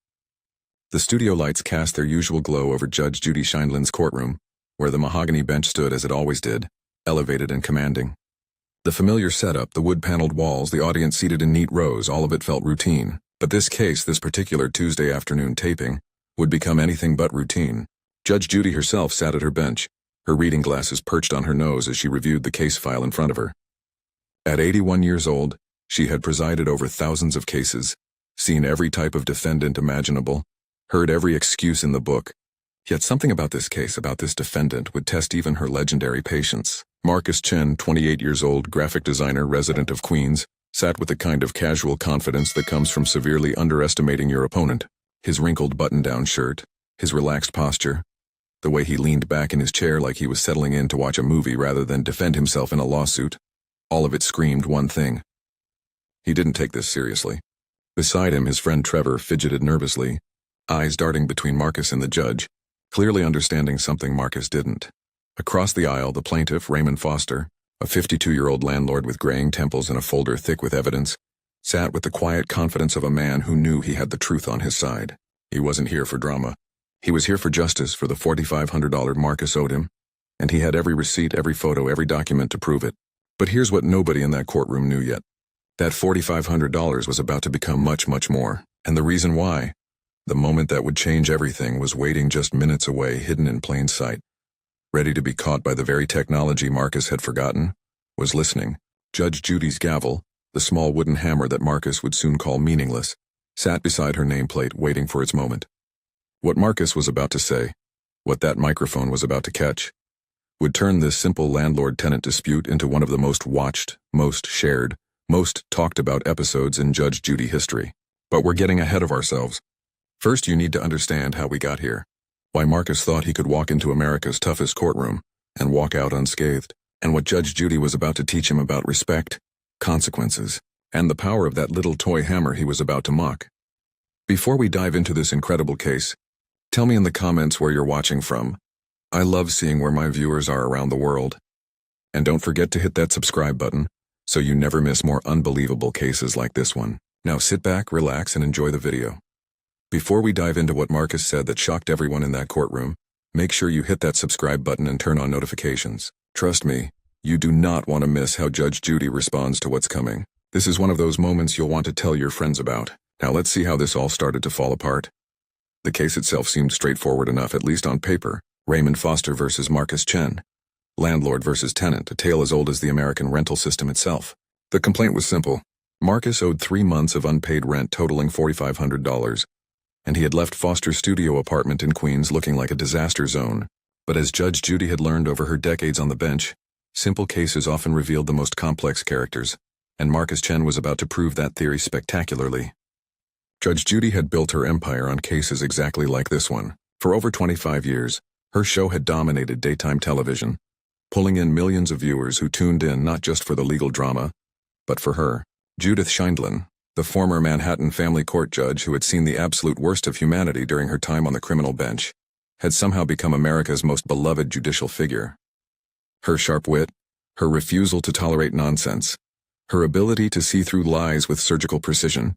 The studio lights cast their usual glow over Judge Judy Scheindlin's courtroom, where the mahogany bench stood as it always did, elevated and commanding. The familiar setup, the wood-paneled walls, the audience seated in neat rows, all of it felt routine. But this case, this particular Tuesday afternoon taping, would become anything but routine. Judge Judy herself sat at her bench, her reading glasses perched on her nose as she reviewed the case file in front of her. At 81 years old, she had presided over thousands of cases, seen every type of defendant imaginable, heard every excuse in the book. Yet something about this case, about this defendant, would test even her legendary patience. Marcus Chen, 28 years old, graphic designer, resident of Queens, sat with the kind of casual confidence that comes from severely underestimating your opponent. His wrinkled button-down shirt, his relaxed posture, the way he leaned back in his chair like he was settling in to watch a movie rather than defend himself in a lawsuit, all of it screamed one thing. He didn't take this seriously. Beside him, his friend Trevor fidgeted nervously, eyes darting between Marcus and the judge, clearly understanding something Marcus didn't. Across the aisle, the plaintiff, Raymond Foster, a 52-year-old landlord with graying temples and a folder thick with evidence, sat with the quiet confidence of a man who knew he had the truth on his side. He wasn't here for drama. He was here for justice, for the $4,500 Marcus owed him, and he had every receipt, every photo, every document to prove it. But here's what nobody in that courtroom knew yet. That $4,500 was about to become much, much more. And the reason why? The moment that would change everything was waiting just minutes away, hidden in plain sight. Ready to be caught by the very technology Marcus had forgotten, was listening. Judge Judy's gavel, the small wooden hammer that Marcus would soon call meaningless, sat beside her nameplate waiting for its moment. What Marcus was about to say, what that microphone was about to catch, would turn this simple landlord-tenant dispute into one of the most watched, most shared, most talked about episodes in Judge Judy history. But we're getting ahead of ourselves. First, you need to understand how we got here. Why Marcus thought he could walk into America's toughest courtroom and walk out unscathed, and what Judge Judy was about to teach him about respect, consequences, and the power of that little toy hammer he was about to mock. Before we dive into this incredible case, tell me in the comments where you're watching from. I love seeing where my viewers are around the world. And don't forget to hit that subscribe button so you never miss more unbelievable cases like this one. Now sit back, relax, and enjoy the video. Before we dive into what Marcus said that shocked everyone in that courtroom, make sure you hit that subscribe button and turn on notifications. Trust me, you do not want to miss how Judge Judy responds to what's coming. This is one of those moments you'll want to tell your friends about. Now let's see how this all started to fall apart. The case itself seemed straightforward enough, at least on paper. Raymond Foster versus Marcus Chen. Landlord versus tenant, a tale as old as the American rental system itself. The complaint was simple. Marcus owed 3 months of unpaid rent totaling $4,500, and he had left Foster's studio apartment in Queens looking like a disaster zone. But as Judge Judy had learned over her decades on the bench, simple cases often revealed the most complex characters, and Marcus Chen was about to prove that theory spectacularly. Judge Judy had built her empire on cases exactly like this one. For over 25 years, her show had dominated daytime television, pulling in millions of viewers who tuned in not just for the legal drama, but for her. Judith Scheindlin, the former Manhattan family court judge who had seen the absolute worst of humanity during her time on the criminal bench, had somehow become America's most beloved judicial figure. Her sharp wit, her refusal to tolerate nonsense, her ability to see through lies with surgical precision,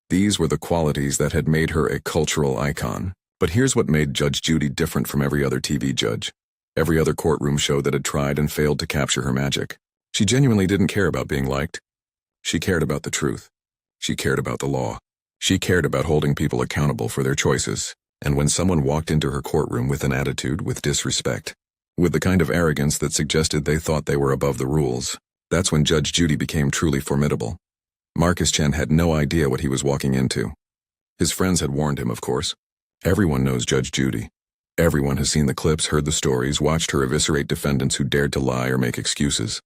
these were the qualities that had made her a cultural icon. But here's what made Judge Judy different from every other TV judge, every other courtroom show that had tried and failed to capture her magic. She genuinely didn't care about being liked. She cared about the truth. She cared about the law. She cared about holding people accountable for their choices. And when someone walked into her courtroom with an attitude, with disrespect, with the kind of arrogance that suggested they thought they were above the rules, that's when Judge Judy became truly formidable. Marcus Chen had no idea what he was walking into. His friends had warned him, of course. Everyone knows Judge Judy. Everyone has seen the clips, heard the stories, watched her eviscerate defendants who dared to lie or make excuses.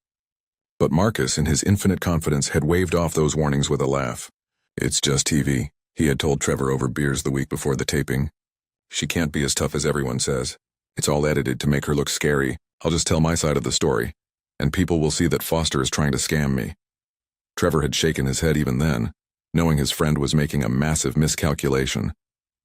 But Marcus, in his infinite confidence, had waved off those warnings with a laugh. It's just TV, he had told Trevor over beers the week before the taping. She can't be as tough as everyone says. It's all edited to make her look scary. I'll just tell my side of the story, and people will see that Foster is trying to scam me. Trevor had shaken his head even then, knowing his friend was making a massive miscalculation.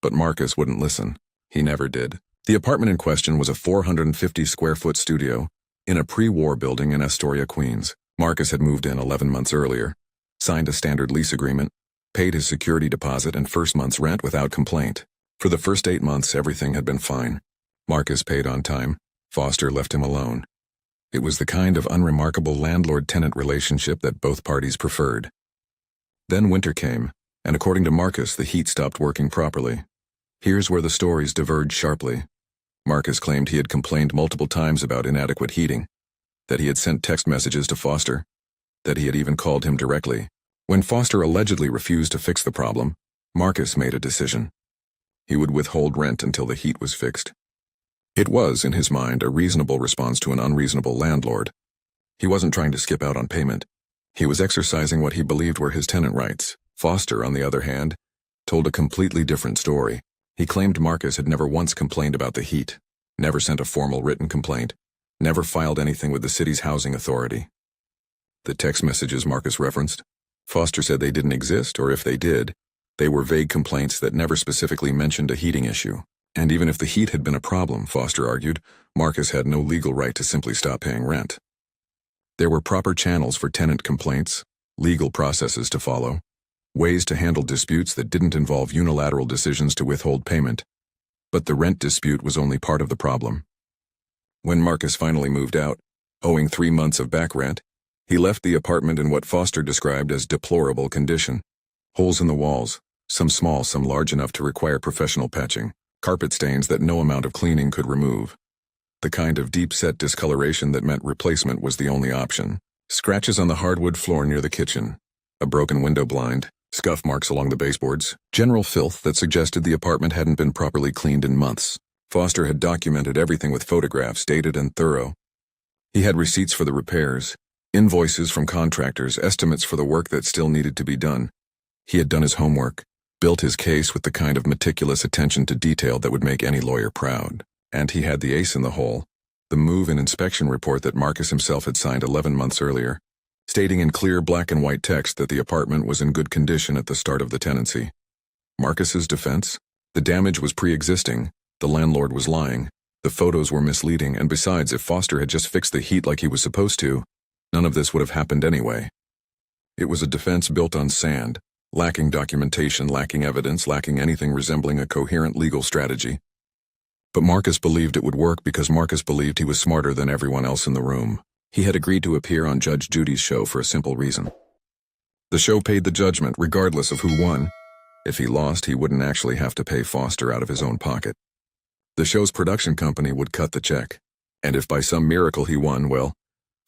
But Marcus wouldn't listen. He never did. The apartment in question was a 450-square-foot studio in a pre-war building in Astoria, Queens. Marcus had moved in 11 months earlier, signed a standard lease agreement, paid his security deposit and first month's rent without complaint. For the first 8 months, everything had been fine. Marcus paid on time. Foster left him alone. It was the kind of unremarkable landlord-tenant relationship that both parties preferred. Then winter came, and according to Marcus, the heat stopped working properly. Here's where the stories diverged sharply. Marcus claimed he had complained multiple times about inadequate heating, that he had sent text messages to Foster, that he had even called him directly. When Foster allegedly refused to fix the problem, Marcus made a decision. He would withhold rent until the heat was fixed. It was, in his mind, a reasonable response to an unreasonable landlord. He wasn't trying to skip out on payment. He was exercising what he believed were his tenant rights. Foster, on the other hand, told a completely different story. He claimed Marcus had never once complained about the heat, never sent a formal written complaint, never filed anything with the city's housing authority. The text messages Marcus referenced, Foster said they didn't exist, or if they did, they were vague complaints that never specifically mentioned a heating issue. And even if the heat had been a problem, Foster argued, Marcus had no legal right to simply stop paying rent. There were proper channels for tenant complaints, legal processes to follow, ways to handle disputes that didn't involve unilateral decisions to withhold payment. But the rent dispute was only part of the problem. When Marcus finally moved out, owing 3 months of back rent, He left the apartment in what Foster described as deplorable condition. Holes in the walls, some small, some large enough to require professional patching, carpet stains that no amount of cleaning could remove. The kind of deep-set discoloration that meant replacement was the only option. Scratches on the hardwood floor near the kitchen, a broken window blind, scuff marks along the baseboards, general filth that suggested the apartment hadn't been properly cleaned in months. Foster had documented everything with photographs dated and thorough. He had receipts for the repairs, invoices from contractors, estimates for the work that still needed to be done. He had done his homework, built his case with the kind of meticulous attention to detail that would make any lawyer proud. And he had the ace in the hole, the move and inspection report that Marcus himself had signed 11 months earlier, stating in clear black and white text that the apartment was in good condition at the start of the tenancy. Marcus's defense? The damage was pre-existing, the landlord was lying, the photos were misleading, and besides, if Foster had just fixed the heat like he was supposed to, none of this would have happened anyway. It was a defense built on sand, lacking documentation, lacking evidence, lacking anything resembling a coherent legal strategy. But Marcus believed it would work because Marcus believed he was smarter than everyone else in the room. He had agreed to appear on Judge Judy's show for a simple reason. The show paid the judgment regardless of who won. If he lost, he wouldn't actually have to pay Foster out of his own pocket. The show's production company would cut the check. And if by some miracle he won, well,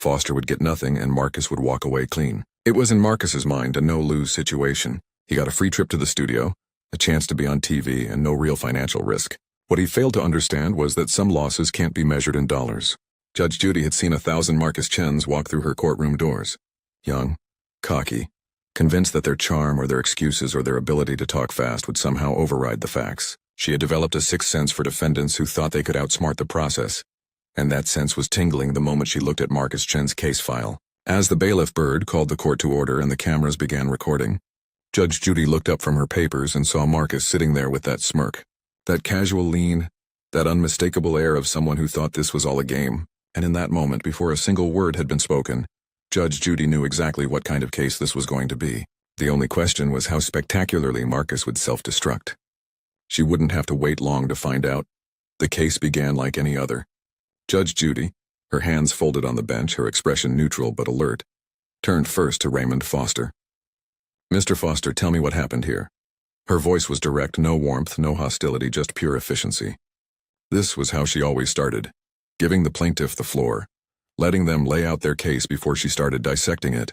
Foster would get nothing and Marcus would walk away clean. It was in Marcus's mind a no-lose situation. He got a free trip to the studio, a chance to be on TV, and no real financial risk. What he failed to understand was that some losses can't be measured in dollars. Judge Judy had seen 1,000 Marcus Chens walk through her courtroom doors. Young, cocky, convinced that their charm or their excuses or their ability to talk fast would somehow override the facts. She had developed a sixth sense for defendants who thought they could outsmart the process, and that sense was tingling the moment she looked at Marcus Chen's case file. As the bailiff bird called the court to order and the cameras began recording, Judge Judy looked up from her papers and saw Marcus sitting there with that smirk, that casual lean, that unmistakable air of someone who thought this was all a game. And in that moment, before a single word had been spoken, Judge Judy knew exactly what kind of case this was going to be. The only question was how spectacularly Marcus would self-destruct. She wouldn't have to wait long to find out. The case began like any other. Judge Judy, her hands folded on the bench, her expression neutral but alert, turned first to Raymond Foster. "Mr. Foster, tell me what happened here." Her voice was direct, no warmth, no hostility, just pure efficiency. This was how she always started, giving the plaintiff the floor, letting them lay out their case before she started dissecting it.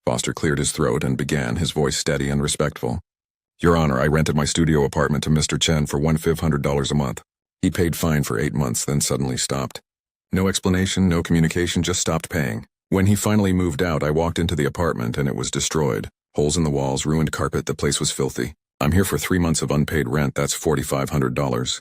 Foster cleared his throat and began, his voice steady and respectful. "Your Honor, I rented my studio apartment to Mr. Chen for $1,500 a month. He paid fine for 8 months, then suddenly stopped. No explanation, no communication, just stopped paying. When he finally moved out, I walked into the apartment and it was destroyed. Holes in the walls, ruined carpet, the place was filthy. I'm here for 3 months of unpaid rent, that's $4,500.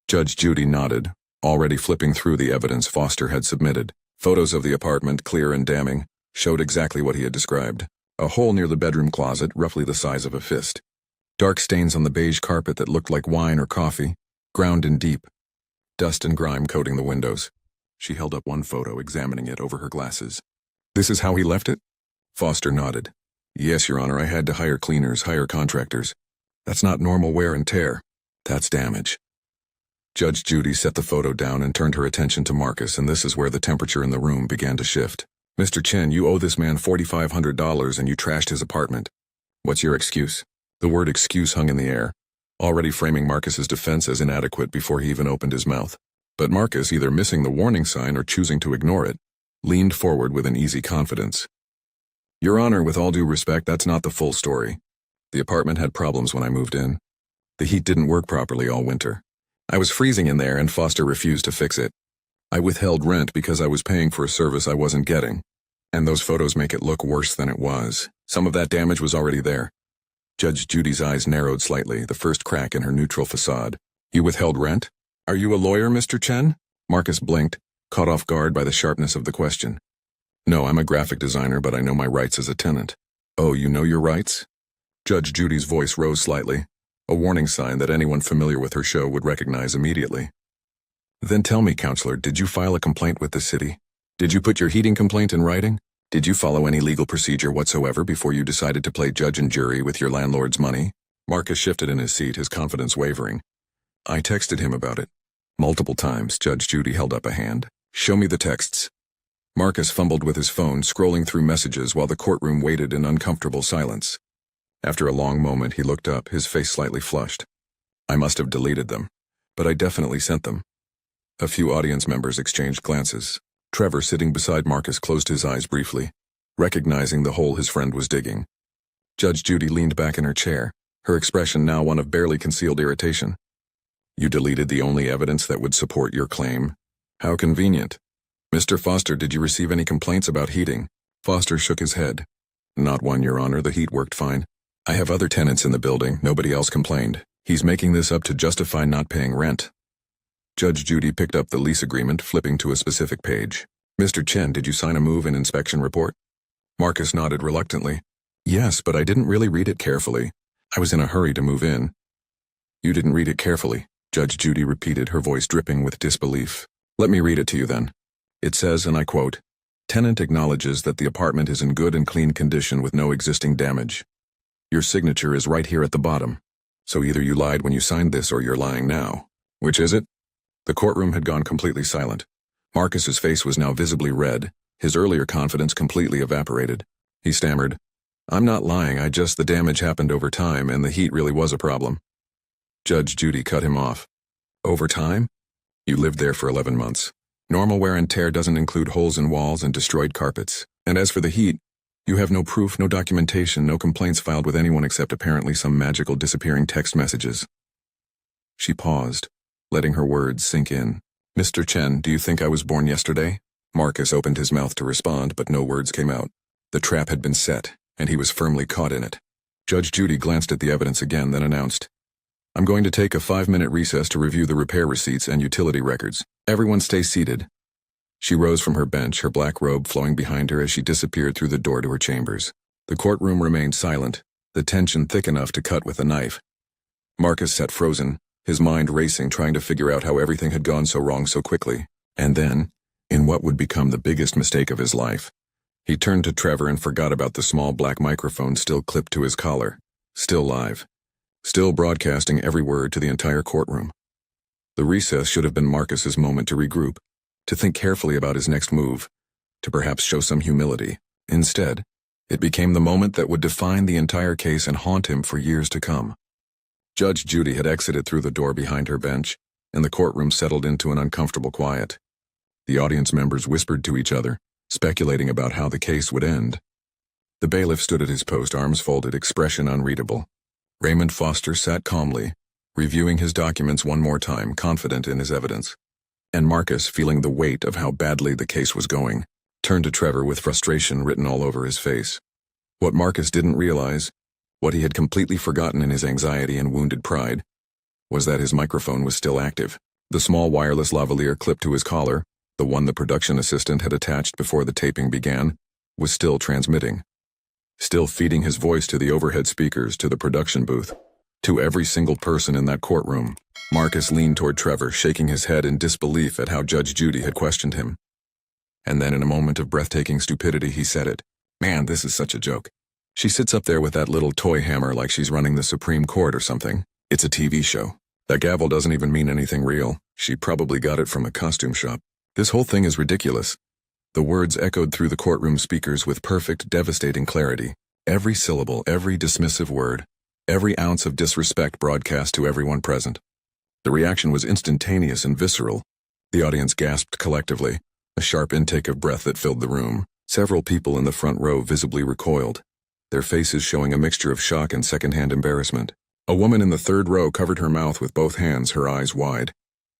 Judge Judy nodded, already flipping through the evidence Foster had submitted. Photos of the apartment, clear and damning, showed exactly what he had described. A hole near the bedroom closet, roughly the size of a fist. Dark stains on the beige carpet that looked like wine or coffee, ground in deep. Dust and grime coating the windows. She held up one photo, examining it over her glasses. "This is how he left it?" Foster nodded. "Yes, Your Honor, I had to hire cleaners, hire contractors. That's not normal wear and tear. That's damage." Judge Judy set the photo down and turned her attention to Marcus, and this is where the temperature in the room began to shift. "Mr. Chen, you owe this man $4,500 and you trashed his apartment. What's your excuse?" The word excuse hung in the air, already framing Marcus's defense as inadequate before he even opened his mouth. But Marcus, either missing the warning sign or choosing to ignore it, leaned forward with an easy confidence. "Your Honor, with all due respect, that's not the full story. The apartment had problems when I moved in. The heat didn't work properly all winter. I was freezing in there and Foster refused to fix it. I withheld rent because I was paying for a service I wasn't getting. And those photos make it look worse than it was. Some of that damage was already there." Judge Judy's eyes narrowed slightly, the first crack in her neutral facade. "You withheld rent? Are you a lawyer, Mr. Chen?" Marcus blinked, caught off guard by the sharpness of the question. "No, I'm a graphic designer, but I know my rights as a tenant." "Oh, you know your rights?" Judge Judy's voice rose slightly, a warning sign that anyone familiar with her show would recognize immediately. "Then tell me, counselor, did you file a complaint with the city? Did you put your heating complaint in writing? Did you follow any legal procedure whatsoever before you decided to play judge and jury with your landlord's money?" Marcus shifted in his seat, his confidence wavering. "I texted him about it. Multiple times." Judge Judy held up a hand. "Show me the texts." Marcus fumbled with his phone, scrolling through messages while the courtroom waited in uncomfortable silence. After a long moment, he looked up, his face slightly flushed. I must have deleted them, but I definitely sent them. A few audience members exchanged glances. Trevor, sitting beside Marcus, closed his eyes briefly, recognizing the hole his friend was digging. Judge Judy leaned back in her chair, her expression now one of barely concealed irritation. You deleted the only evidence that would support your claim? How convenient. Mr. Foster, did you receive any complaints about heating? Foster shook his head. Not one, Your Honor, the heat worked fine. I have other tenants in the building, nobody else complained. He's making this up to justify not paying rent. Judge Judy picked up the lease agreement, flipping to a specific page. Mr. Chen, did you sign a move and inspection report? Marcus nodded reluctantly. Yes, but I didn't really read it carefully. I was in a hurry to move in. You didn't read it carefully, Judge Judy repeated, her voice dripping with disbelief. Let me read it to you then. It says, and I quote, Tenant acknowledges that the apartment is in good and clean condition with no existing damage. Your signature is right here at the bottom. So either you lied when you signed this or you're lying now. Which is it? The courtroom had gone completely silent. Marcus's face was now visibly red, his earlier confidence completely evaporated. He stammered, I'm not lying, the damage happened over time and the heat really was a problem. Judge Judy cut him off. Over time? You lived there for 11 months. Normal wear and tear doesn't include holes in walls and destroyed carpets. And as for the heat, you have no proof, no documentation, no complaints filed with anyone except apparently some magical disappearing text messages. She paused, letting her words sink in. Mr. Chen, do you think I was born yesterday? Marcus opened his mouth to respond, but no words came out. The trap had been set, and he was firmly caught in it. Judge Judy glanced at the evidence again, then announced, I'm going to take a 5-minute recess to review the repair receipts and utility records. Everyone stay seated. She rose from her bench, her black robe flowing behind her as she disappeared through the door to her chambers. The courtroom remained silent, the tension thick enough to cut with a knife. Marcus sat frozen, his mind racing, trying to figure out how everything had gone so wrong so quickly. And then, in what would become the biggest mistake of his life, he turned to Trevor and forgot about the small black microphone still clipped to his collar, still live, still broadcasting every word to the entire courtroom. The recess should have been Marcus's moment to regroup, to think carefully about his next move, to perhaps show some humility. Instead, it became the moment that would define the entire case and haunt him for years to come. Judge Judy had exited through the door behind her bench, and the courtroom settled into an uncomfortable quiet. The audience members whispered to each other, speculating about how the case would end. The bailiff stood at his post, arms folded, expression unreadable. Raymond Foster sat calmly, reviewing his documents one more time, confident in his evidence. And Marcus, feeling the weight of how badly the case was going, turned to Trevor with frustration written all over his face. What Marcus didn't realize, what he had completely forgotten in his anxiety and wounded pride, was that his microphone was still active. The small wireless lavalier clipped to his collar, the one the production assistant had attached before the taping began, was still transmitting. Still feeding his voice to the overhead speakers, to the production booth, to every single person in that courtroom. Marcus leaned toward Trevor, shaking his head in disbelief at how Judge Judy had questioned him. And then in a moment of breathtaking stupidity he said it. Man, this is such a joke. She sits up there with that little toy hammer like she's running the Supreme Court or something. It's a TV show. That gavel doesn't even mean anything real. She probably got it from a costume shop. This whole thing is ridiculous. The words echoed through the courtroom speakers with perfect, devastating clarity. Every syllable, every dismissive word, every ounce of disrespect broadcast to everyone present. The reaction was instantaneous and visceral. The audience gasped collectively, a sharp intake of breath that filled the room. Several people in the front row visibly recoiled, their faces showing a mixture of shock and secondhand embarrassment. A woman in the third row covered her mouth with both hands, her eyes wide.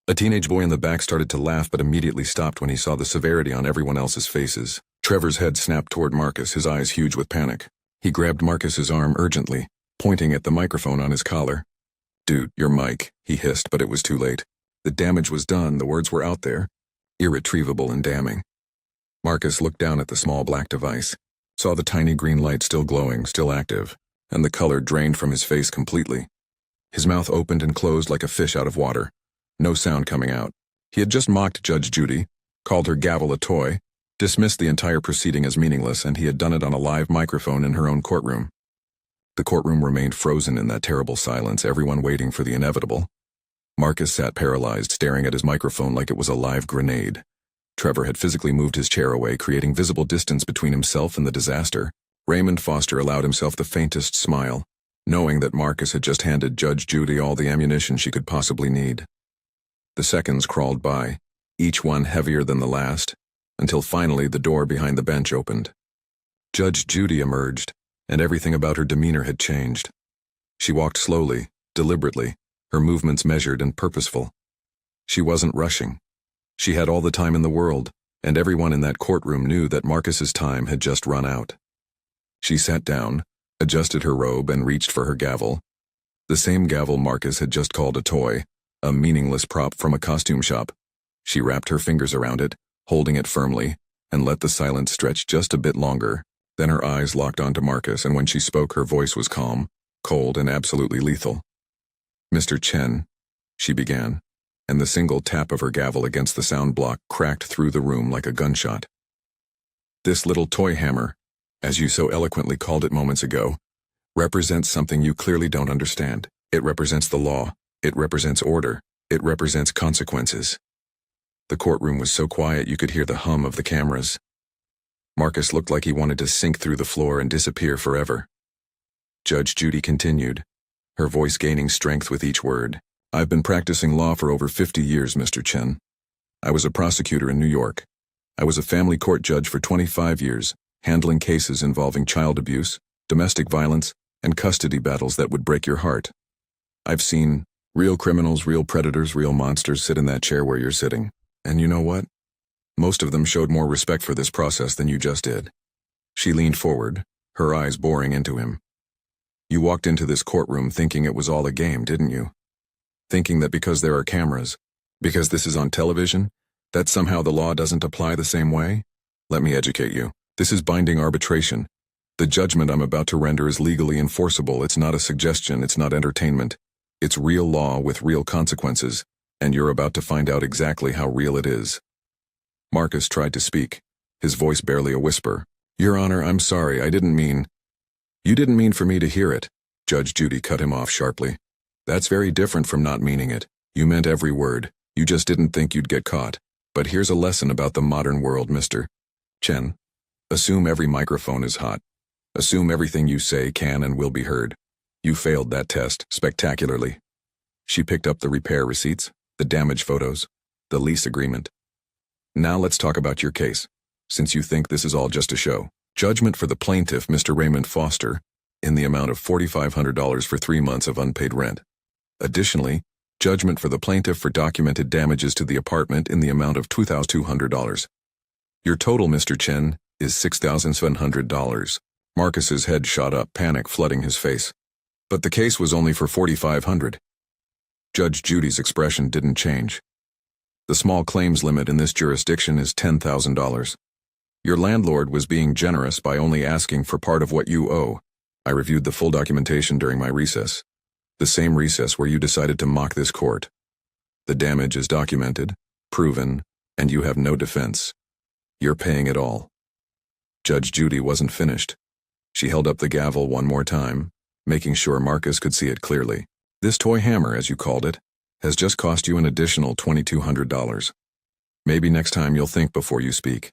A teenage boy in the back started to laugh but immediately stopped when he saw the severity on everyone else's faces. Trevor's head snapped toward Marcus, his eyes huge with panic. He grabbed Marcus's arm urgently, pointing at the microphone on his collar. Dude, your mic, he hissed, but it was too late. The damage was done, the words were out there. Irretrievable and damning. Marcus looked down at the small black device, saw the tiny green light still glowing, still active, and the color drained from his face completely. His mouth opened and closed like a fish out of water. No sound coming out. He had just mocked Judge Judy, called her gavel a toy, dismissed the entire proceeding as meaningless, and he had done it on a live microphone in her own courtroom. The courtroom remained frozen in that terrible silence, everyone waiting for the inevitable. Marcus sat paralyzed, staring at his microphone like it was a live grenade. Trevor had physically moved his chair away, creating visible distance between himself and the disaster. Raymond Foster allowed himself the faintest smile, knowing that Marcus had just handed Judge Judy all the ammunition she could possibly need. The seconds crawled by, each one heavier than the last, until finally the door behind the bench opened. Judge Judy emerged, and everything about her demeanor had changed. She walked slowly, deliberately, her movements measured and purposeful. She wasn't rushing. She had all the time in the world, and everyone in that courtroom knew that Marcus's time had just run out. She sat down, adjusted her robe, and reached for her gavel. The same gavel Marcus had just called a toy, a meaningless prop from a costume shop. She wrapped her fingers around it, holding it firmly, and let the silence stretch just a bit longer. Then her eyes locked onto Marcus, and when she spoke, her voice was calm, cold, and absolutely lethal. "Mr. Chen," she began, and the single tap of her gavel against the sound block cracked through the room like a gunshot. "This little toy hammer, as you so eloquently called it moments ago, represents something you clearly don't understand. It represents the law. It represents order. It represents consequences." The courtroom was so quiet you could hear the hum of the cameras. Marcus looked like he wanted to sink through the floor and disappear forever. Judge Judy continued, her voice gaining strength with each word. "I've been practicing law for over 50 years, Mr. Chen. I was a prosecutor in New York. I was a family court judge for 25 years, handling cases involving child abuse, domestic violence, and custody battles that would break your heart. I've seen real criminals, real predators, real monsters sit in that chair where you're sitting. And you know what? Most of them showed more respect for this process than you just did." She leaned forward, her eyes boring into him. "You walked into this courtroom thinking it was all a game, didn't you? Thinking that because there are cameras, because this is on television, that somehow the law doesn't apply the same way? Let me educate you. This is binding arbitration. The judgment I'm about to render is legally enforceable. It's not a suggestion, it's not entertainment. It's real law with real consequences, and you're about to find out exactly how real it is." Marcus tried to speak, his voice barely a whisper. "Your Honor, I'm sorry, I didn't mean—" "You didn't mean for me to hear it," Judge Judy cut him off sharply. "That's very different from not meaning it. You meant every word. You just didn't think you'd get caught. But here's a lesson about the modern world, Mr. Chen. Assume every microphone is hot. Assume everything you say can and will be heard. You failed that test spectacularly." She picked up the repair receipts, the damage photos, the lease agreement. "Now let's talk about your case, since you think this is all just a show. Judgment for the plaintiff, Mr. Raymond Foster, in the amount of $4,500 for 3 months of unpaid rent. Additionally, judgment for the plaintiff for documented damages to the apartment in the amount of $2,200. Your total, Mr. Chen, is $6,700. Marcus's head shot up, panic flooding his face. "But the case was only for $4,500. Judge Judy's expression didn't change. "The small claims limit in this jurisdiction is $10,000. Your landlord was being generous by only asking for part of what you owe. I reviewed the full documentation during my recess. The same recess where you decided to mock this court. The damage is documented, proven, and you have no defense. You're paying it all." Judge Judy wasn't finished. She held up the gavel one more time, making sure Marcus could see it clearly. "This toy hammer, as you called it, has just cost you an additional $2,200. Maybe next time you'll think before you speak.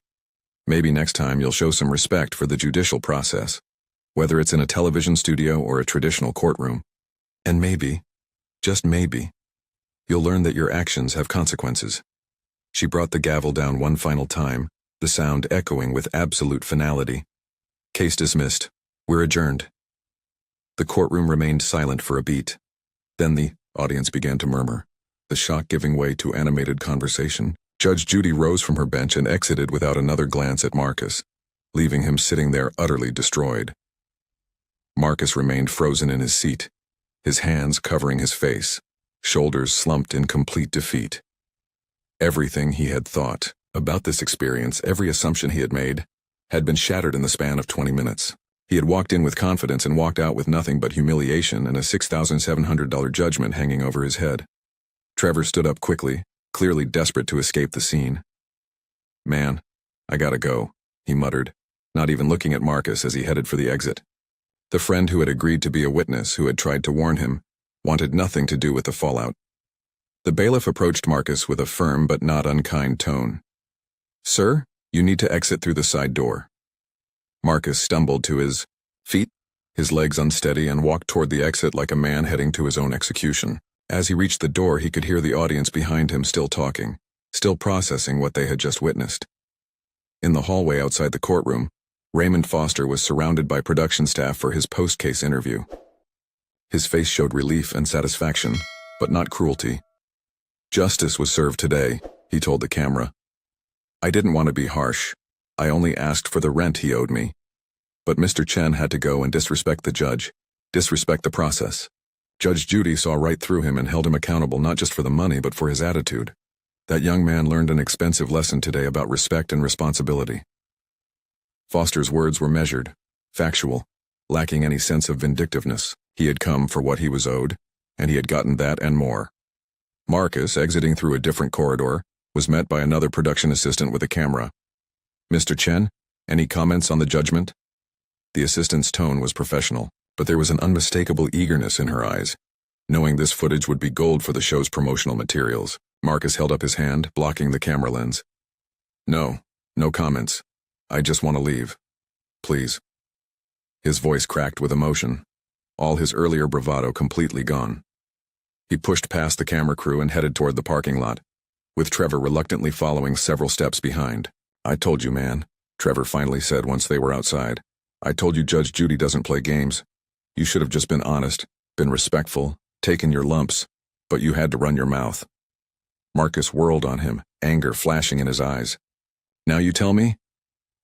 Maybe next time you'll show some respect for the judicial process, whether it's in a television studio or a traditional courtroom. And maybe, just maybe, you'll learn that your actions have consequences." She brought the gavel down one final time, the sound echoing with absolute finality. "Case dismissed. We're adjourned." The courtroom remained silent for a beat. Then the audience began to murmur, the shock giving way to animated conversation. Judge Judy rose from her bench and exited without another glance at Marcus, leaving him sitting there utterly destroyed. Marcus remained frozen in his seat, his hands covering his face, shoulders slumped in complete defeat. Everything he had thought about this experience, every assumption he had made, had been shattered in the span of 20 minutes. He had walked in with confidence and walked out with nothing but humiliation and a $6,700 judgment hanging over his head. Trevor stood up quickly, clearly desperate to escape the scene. "Man, I gotta go," he muttered, not even looking at Marcus as he headed for the exit. The friend who had agreed to be a witness, who had tried to warn him, wanted nothing to do with the fallout. The bailiff approached Marcus with a firm but not unkind tone. "Sir, you need to exit through the side door." Marcus stumbled to his feet, his legs unsteady, and walked toward the exit like a man heading to his own execution. As he reached the door, he could hear the audience behind him still talking, still processing what they had just witnessed. In the hallway outside the courtroom, Raymond Foster was surrounded by production staff for his post-case interview. His face showed relief and satisfaction, but not cruelty. "Justice was served today," he told the camera. "I didn't want to be harsh. I only asked for the rent he owed me. But Mr. Chen had to go and disrespect the judge, disrespect the process. Judge Judy saw right through him and held him accountable not just for the money but for his attitude. That young man learned an expensive lesson today about respect and responsibility." Foster's words were measured, factual, lacking any sense of vindictiveness. He had come for what he was owed, and he had gotten that and more. Marcus, exiting through a different corridor, was met by another production assistant with a camera. "Mr. Chen, any comments on the judgment?" The assistant's tone was professional, but there was an unmistakable eagerness in her eyes. Knowing this footage would be gold for the show's promotional materials, Marcus held up his hand, blocking the camera lens. No comments. I just want to leave. Please." His voice cracked with emotion, all his earlier bravado completely gone. He pushed past the camera crew and headed toward the parking lot, with Trevor reluctantly following several steps behind. "I told you, man," Trevor finally said once they were outside. "I told you Judge Judy doesn't play games. You should have just been honest, been respectful, taken your lumps, but you had to run your mouth." Marcus whirled on him, anger flashing in his eyes. "Now you tell me?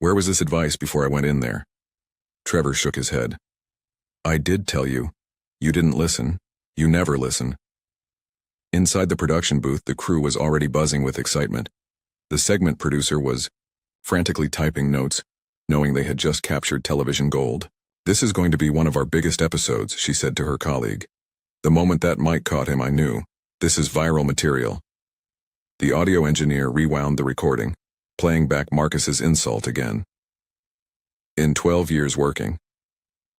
Where was this advice before I went in there?" Trevor shook his head. "I did tell you. You didn't listen. You never listen." Inside the production booth, the crew was already buzzing with excitement. The segment producer was frantically typing notes, knowing they had just captured television gold. "This is going to be one of our biggest episodes," she said to her colleague. "The moment that mic caught him, I knew. This is viral material." The audio engineer rewound the recording, playing back Marcus's insult again. "In 12 years working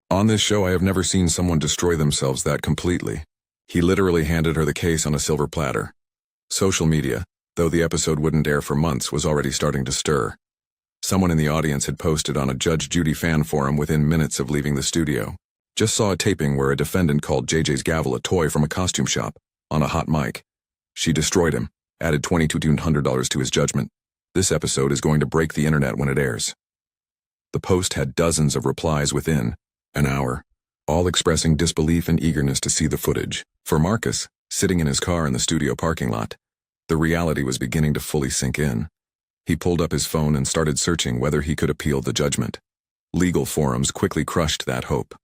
on this show, I have never seen someone destroy themselves that completely." He literally handed her the case on a silver platter. Social media, though the episode wouldn't air for months, was already starting to stir. Someone in the audience had posted on a Judge Judy fan forum within minutes of leaving the studio. "Just saw a taping where a defendant called JJ's gavel a toy from a costume shop, on a hot mic. She destroyed him, added $2,200 to his judgment. This episode is going to break the internet when it airs." The post had dozens of replies within an hour, all expressing disbelief and eagerness to see the footage. For Marcus, sitting in his car in the studio parking lot, the reality was beginning to fully sink in. He pulled up his phone and started searching whether he could appeal the judgment. Legal forums quickly crushed that hope.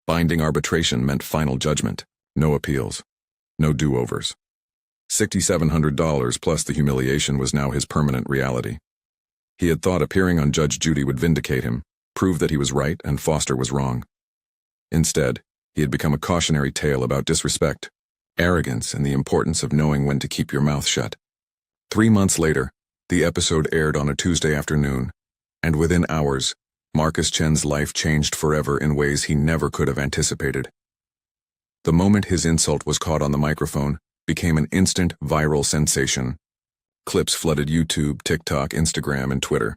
Binding arbitration meant final judgment, no appeals, no do-overs. $6,700 plus the humiliation was now his permanent reality. He had thought appearing on Judge Judy would vindicate him, prove that he was right and Foster was wrong. Instead, he had become a cautionary tale about disrespect, arrogance, and the importance of knowing when to keep your mouth shut. 3 months later, the episode aired on a Tuesday afternoon, and within hours, Marcus Chen's life changed forever in ways he never could have anticipated. The moment his insult was caught on the microphone became an instant viral sensation. Clips flooded YouTube, TikTok, Instagram, and Twitter.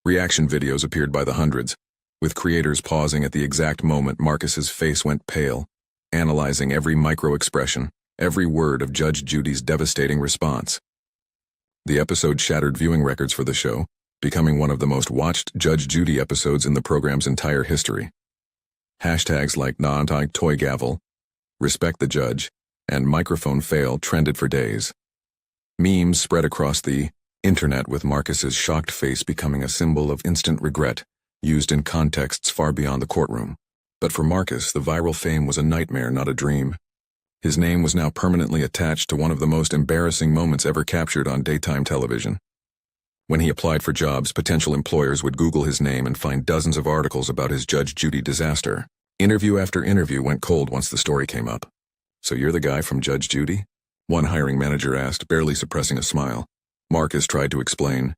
Reaction videos appeared by the hundreds, with creators pausing at the exact moment Marcus's face went pale, analyzing every micro-expression, every word of Judge Judy's devastating response. The episode shattered viewing records for the show, becoming one of the most watched Judge Judy episodes in the program's entire history. Hashtags like "toy gavel," "respect the judge," and "microphone fail" trended for days. Memes spread across the internet with Marcus's shocked face becoming a symbol of instant regret, used in contexts far beyond the courtroom. But for Marcus, the viral fame was a nightmare, not a dream. His name was now permanently attached to one of the most embarrassing moments ever captured on daytime television. When he applied for jobs, potential employers would Google his name and find dozens of articles about his Judge Judy disaster. Interview after interview went cold once the story came up. "So you're the guy from Judge Judy?" one hiring manager asked, barely suppressing a smile. Marcus tried to explain,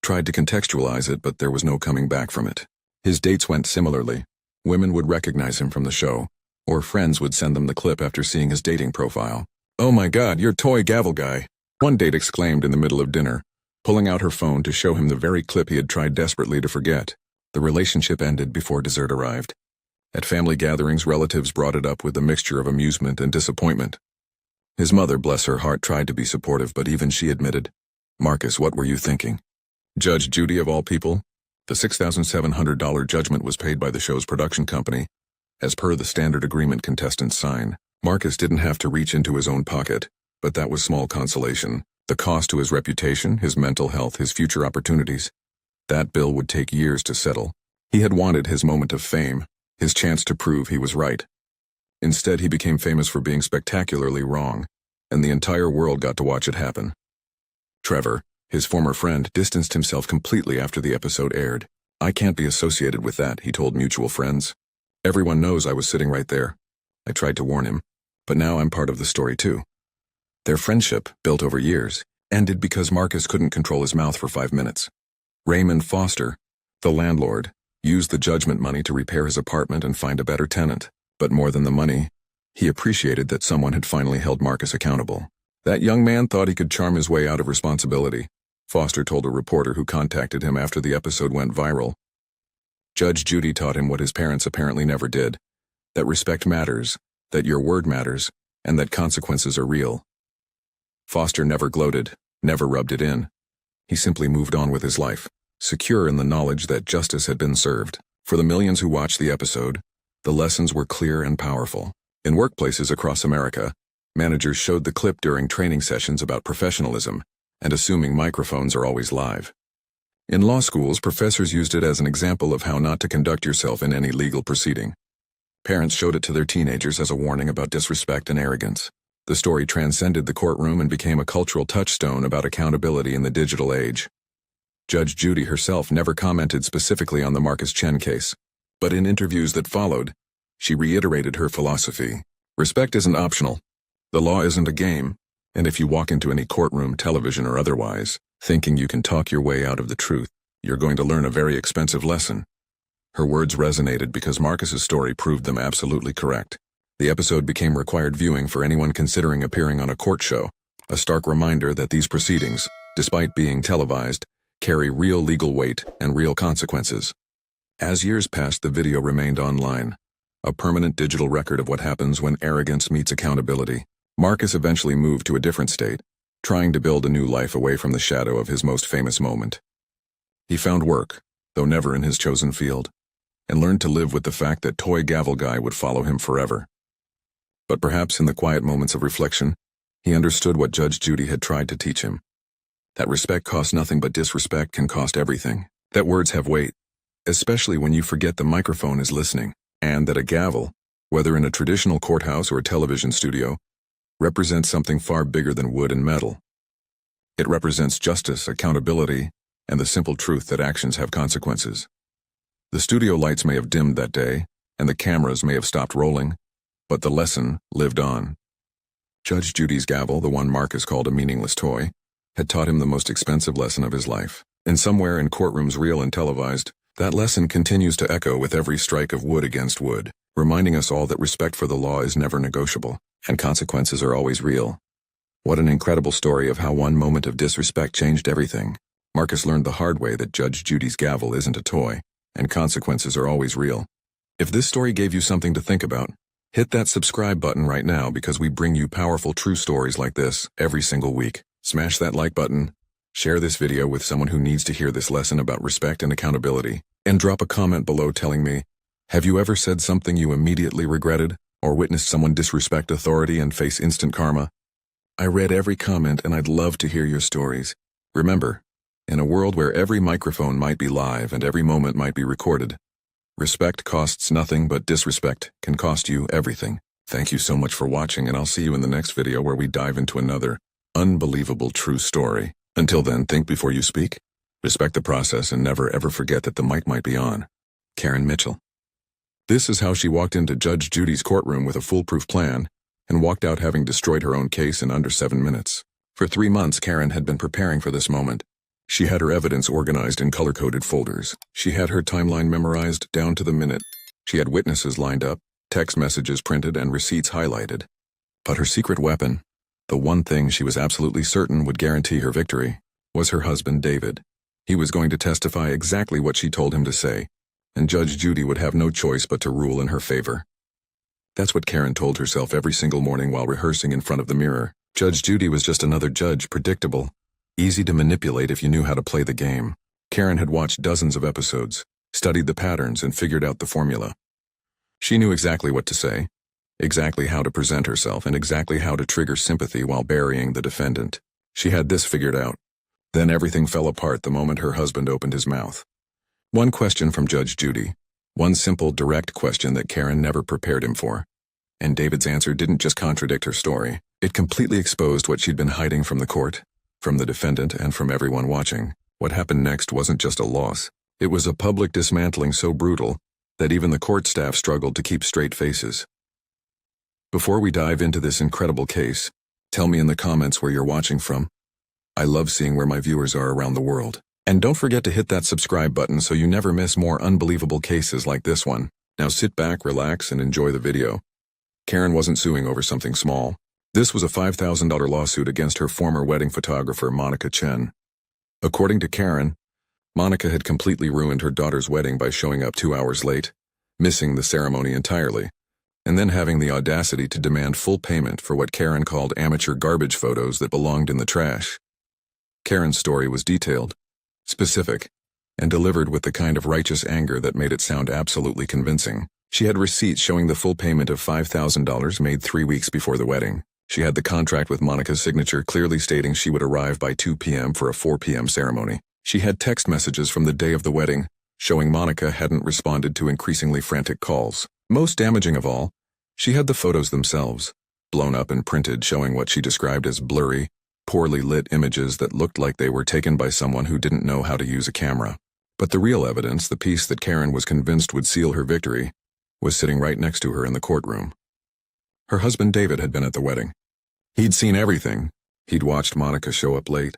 tried to contextualize it, but there was no coming back from it. His dates went similarly. Women would recognize him from the show, or friends would send them the clip after seeing his dating profile. "Oh my God, you're toy gavel guy," one date exclaimed in the middle of dinner. pulling out her phone to show him the very clip he had tried desperately to forget. The relationship ended before dessert arrived. At family gatherings, relatives brought it up with a mixture of amusement and disappointment. His mother, bless her heart, tried to be supportive, but even she admitted, "Marcus, what were you thinking?" Judge Judy, of all people? The $6,700 judgment was paid by the show's production company. As per the standard agreement contestants sign, Marcus didn't have to reach into his own pocket, but that was small consolation. The cost to his reputation, his mental health, his future opportunities. That bill would take years to settle. He had wanted his moment of fame, his chance to prove he was right. Instead, he became famous for being spectacularly wrong, and the entire world got to watch it happen. Trevor, his former friend, distanced himself completely after the episode aired. "I can't be associated with that," he told mutual friends. "Everyone knows I was sitting right there." I tried to warn him, but now I'm part of the story too. Their friendship, built over years, ended because Marcus couldn't control his mouth for 5 minutes. Raymond Foster, the landlord, used the judgment money to repair his apartment and find a better tenant. But more than the money, he appreciated that someone had finally held Marcus accountable. That young man thought he could charm his way out of responsibility, Foster told a reporter who contacted him after the episode went viral. Judge Judy taught him what his parents apparently never did, that respect matters, that your word matters, and that consequences are real. Foster never gloated, never rubbed it in. He simply moved on with his life, secure in the knowledge that justice had been served. For the millions who watched the episode, the lessons were clear and powerful. In workplaces across America, managers showed the clip during training sessions about professionalism and assuming microphones are always live. In law schools, professors used it as an example of how not to conduct yourself in any legal proceeding. Parents showed it to their teenagers as a warning about disrespect and arrogance. The story transcended the courtroom and became a cultural touchstone about accountability in the digital age. Judge Judy herself never commented specifically on the Marcus Chen case, but in interviews that followed, she reiterated her philosophy. Respect isn't optional. The law isn't a game, and if you walk into any courtroom, television or otherwise, thinking you can talk your way out of the truth, you're going to learn a very expensive lesson. Her words resonated because Marcus's story proved them absolutely correct. The episode became required viewing for anyone considering appearing on a court show, a stark reminder that these proceedings, despite being televised, carry real legal weight and real consequences. As years passed, the video remained online, a permanent digital record of what happens when arrogance meets accountability. Marcus eventually moved to a different state, trying to build a new life away from the shadow of his most famous moment. He found work, though never in his chosen field, and learned to live with the fact that Toy Gavel Guy would follow him forever. But perhaps in the quiet moments of reflection, he understood what Judge Judy had tried to teach him. That respect costs nothing, but disrespect can cost everything. That words have weight, especially when you forget the microphone is listening, and that a gavel, whether in a traditional courthouse or a television studio, represents something far bigger than wood and metal. It represents justice, accountability, and the simple truth that actions have consequences. The studio lights may have dimmed that day, and the cameras may have stopped rolling, but the lesson lived on. Judge Judy's gavel, the one Marcus called a meaningless toy, had taught him the most expensive lesson of his life. And somewhere in courtrooms real and televised, that lesson continues to echo with every strike of wood against wood, reminding us all that respect for the law is never negotiable, and consequences are always real. What an incredible story of how one moment of disrespect changed everything. Marcus learned the hard way that Judge Judy's gavel isn't a toy, and consequences are always real. If this story gave you something to think about, hit that subscribe button right now, because we bring you powerful true stories like this every single week. Smash that like button, share this video with someone who needs to hear this lesson about respect and accountability, and drop a comment below telling me, have you ever said something you immediately regretted, or witnessed someone disrespect authority and face instant karma? I read every comment and I'd love to hear your stories. Remember, in a world where every microphone might be live and every moment might be recorded, respect costs nothing, but disrespect can cost you everything. Thank you so much for watching, and I'll see you in the next video where we dive into another unbelievable true story. Until then, think before you speak, respect the process, and never ever forget that the mic might be on. Karen Mitchell. This is how she walked into Judge Judy's courtroom with a foolproof plan and walked out having destroyed her own case in under 7 minutes. For 3 months, Karen had been preparing for this moment. She had her evidence organized in color-coded folders. She had her timeline memorized down to the minute. She had witnesses lined up, text messages printed, and receipts highlighted. But her secret weapon, the one thing she was absolutely certain would guarantee her victory, was her husband David. He was going to testify exactly what she told him to say, and Judge Judy would have no choice but to rule in her favor. That's what Karen told herself every single morning while rehearsing in front of the mirror. Judge Judy was just another judge, predictable, easy to manipulate if you knew how to play the game. Karen had watched dozens of episodes, studied the patterns, and figured out the formula. She knew exactly what to say, exactly how to present herself, and exactly how to trigger sympathy while burying the defendant. She had this figured out. Then everything fell apart the moment her husband opened his mouth. One question from Judge Judy. One simple, direct question that Karen never prepared him for. And David's answer didn't just contradict her story. It completely exposed what she'd been hiding from the court, from the defendant, and from everyone watching. What happened next wasn't just a loss. It was a public dismantling so brutal that even the court staff struggled to keep straight faces. Before we dive into this incredible case, tell me in the comments where you're watching from. I love seeing where my viewers are around the world. And don't forget to hit that subscribe button so you never miss more unbelievable cases like this one. Now sit back, relax, and enjoy the video. Karen wasn't suing over something small. This was a $5,000 lawsuit against her former wedding photographer, Monica Chen. According to Karen, Monica had completely ruined her daughter's wedding by showing up 2 hours late, missing the ceremony entirely, and then having the audacity to demand full payment for what Karen called amateur garbage photos that belonged in the trash. Karen's story was detailed, specific, and delivered with the kind of righteous anger that made it sound absolutely convincing. She had receipts showing the full payment of $5,000 made 3 weeks before the wedding. She had the contract with Monica's signature clearly stating she would arrive by 2 p.m. for a 4 p.m. ceremony. She had text messages from the day of the wedding, showing Monica hadn't responded to increasingly frantic calls. Most damaging of all, she had the photos themselves, blown up and printed, showing what she described as blurry, poorly lit images that looked like they were taken by someone who didn't know how to use a camera. But the real evidence, the piece that Karen was convinced would seal her victory, was sitting right next to her in the courtroom. Her husband David had been at the wedding. He'd seen everything. He'd watched Monica show up late.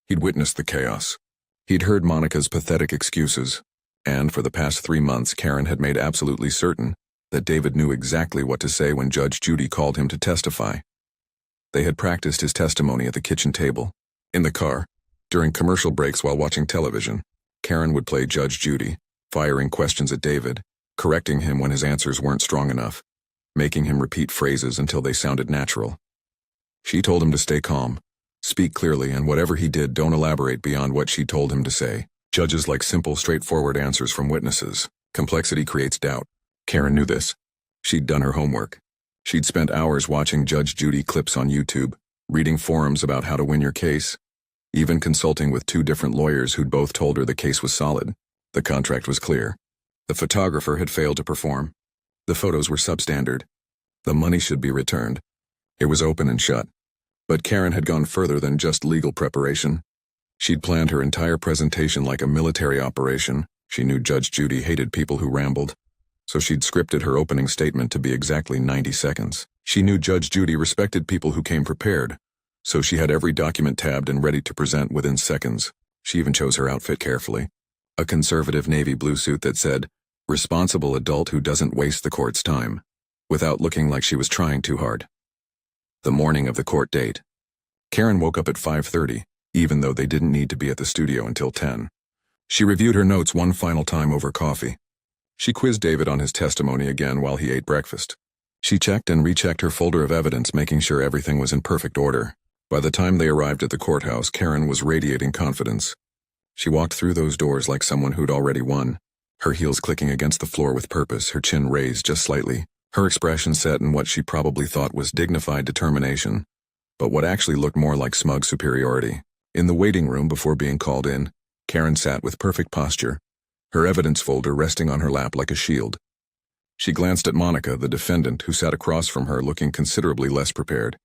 He'd witnessed the chaos. He'd heard Monica's pathetic excuses. And for the past 3 months, Karen had made absolutely certain that David knew exactly what to say when Judge Judy called him to testify. They had practiced his testimony at the kitchen table, in the car, during commercial breaks while watching television. Karen would play Judge Judy, firing questions at David, correcting him when his answers weren't strong enough, making him repeat phrases until they sounded natural. She told him to stay calm, speak clearly, and whatever he did, don't elaborate beyond what she told him to say. Judges like simple, straightforward answers from witnesses. Complexity creates doubt. Karen knew this. She'd done her homework. She'd spent hours watching Judge Judy clips on YouTube, reading forums about how to win your case, even consulting with 2 different lawyers who'd both told her the case was solid. The contract was clear. The photographer had failed to perform. The photos were substandard. The money should be returned. It was open and shut. But Karen had gone further than just legal preparation. She'd planned her entire presentation like a military operation. She knew Judge Judy hated people who rambled, so she'd scripted her opening statement to be exactly 90 seconds. She knew Judge Judy respected people who came prepared, so she had every document tabbed and ready to present within seconds. She even chose her outfit carefully. A conservative navy blue suit that said, "Responsible adult who doesn't waste the court's time," without looking like she was trying too hard. The morning of the court date. Karen woke up at 5:30, even though they didn't need to be at the studio until 10. She reviewed her notes one final time over coffee. She quizzed David on his testimony again while he ate breakfast. She checked and rechecked her folder of evidence, making sure everything was in perfect order. By the time they arrived at the courthouse, Karen was radiating confidence. She walked through those doors like someone who'd already won, her heels clicking against the floor with purpose, her chin raised just slightly, her expression set in what she probably thought was dignified determination, but what actually looked more like smug superiority. In the waiting room before being called in, Karen sat with perfect posture, her evidence folder resting on her lap like a shield. She glanced at Monica, the defendant, who sat across from her looking considerably less prepared.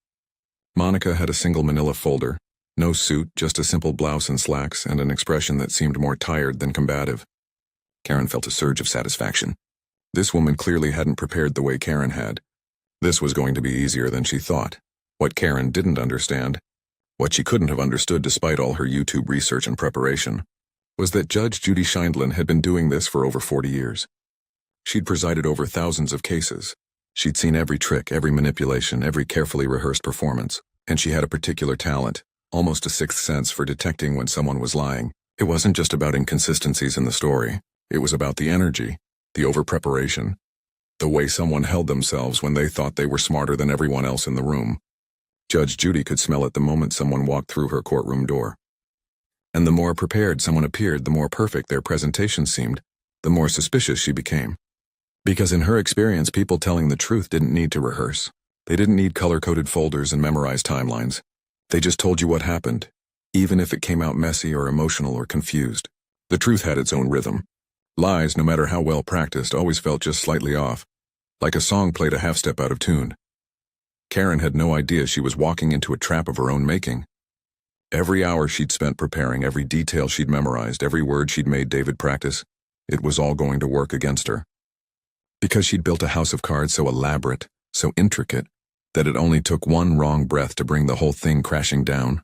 Monica had a single manila folder, no suit, just a simple blouse and slacks, and an expression that seemed more tired than combative. Karen felt a surge of satisfaction. This woman clearly hadn't prepared the way Karen had. This was going to be easier than she thought. What Karen didn't understand, what she couldn't have understood despite all her YouTube research and preparation, was that Judge Judy Scheindlin had been doing this for over 40 years. She'd presided over thousands of cases. She'd seen every trick, every manipulation, every carefully rehearsed performance, and she had a particular talent, almost a sixth sense for detecting when someone was lying. It wasn't just about inconsistencies in the story. It was about the energy, the over-preparation, the way someone held themselves when they thought they were smarter than everyone else in the room. Judge Judy could smell it the moment someone walked through her courtroom door. And the more prepared someone appeared, the more perfect their presentation seemed, the more suspicious she became. Because in her experience, people telling the truth didn't need to rehearse. They didn't need color-coded folders and memorized timelines. They just told you what happened, even if it came out messy or emotional or confused. The truth had its own rhythm. Lies, no matter how well practiced, always felt just slightly off, like a song played a half-step out of tune. Karen had no idea she was walking into a trap of her own making. Every hour she'd spent preparing, every detail she'd memorized, every word she'd made David practice, it was all going to work against her. Because she'd built a house of cards so elaborate, so intricate, that it only took one wrong breath to bring the whole thing crashing down.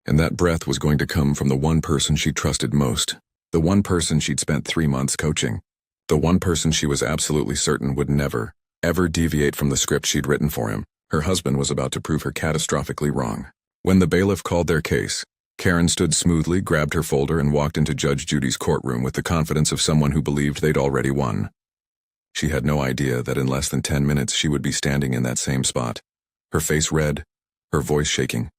And that breath was going to come from the one person she trusted most, the one person she'd spent 3 months coaching, the one person she was absolutely certain would never, ever deviate from the script she'd written for him. Her husband was about to prove her catastrophically wrong. When the bailiff called their case, Karen stood smoothly, grabbed her folder, and walked into Judge Judy's courtroom with the confidence of someone who believed they'd already won. She had no idea that in less than 10 minutes she would be standing in that same spot, her face red, her voice shaking,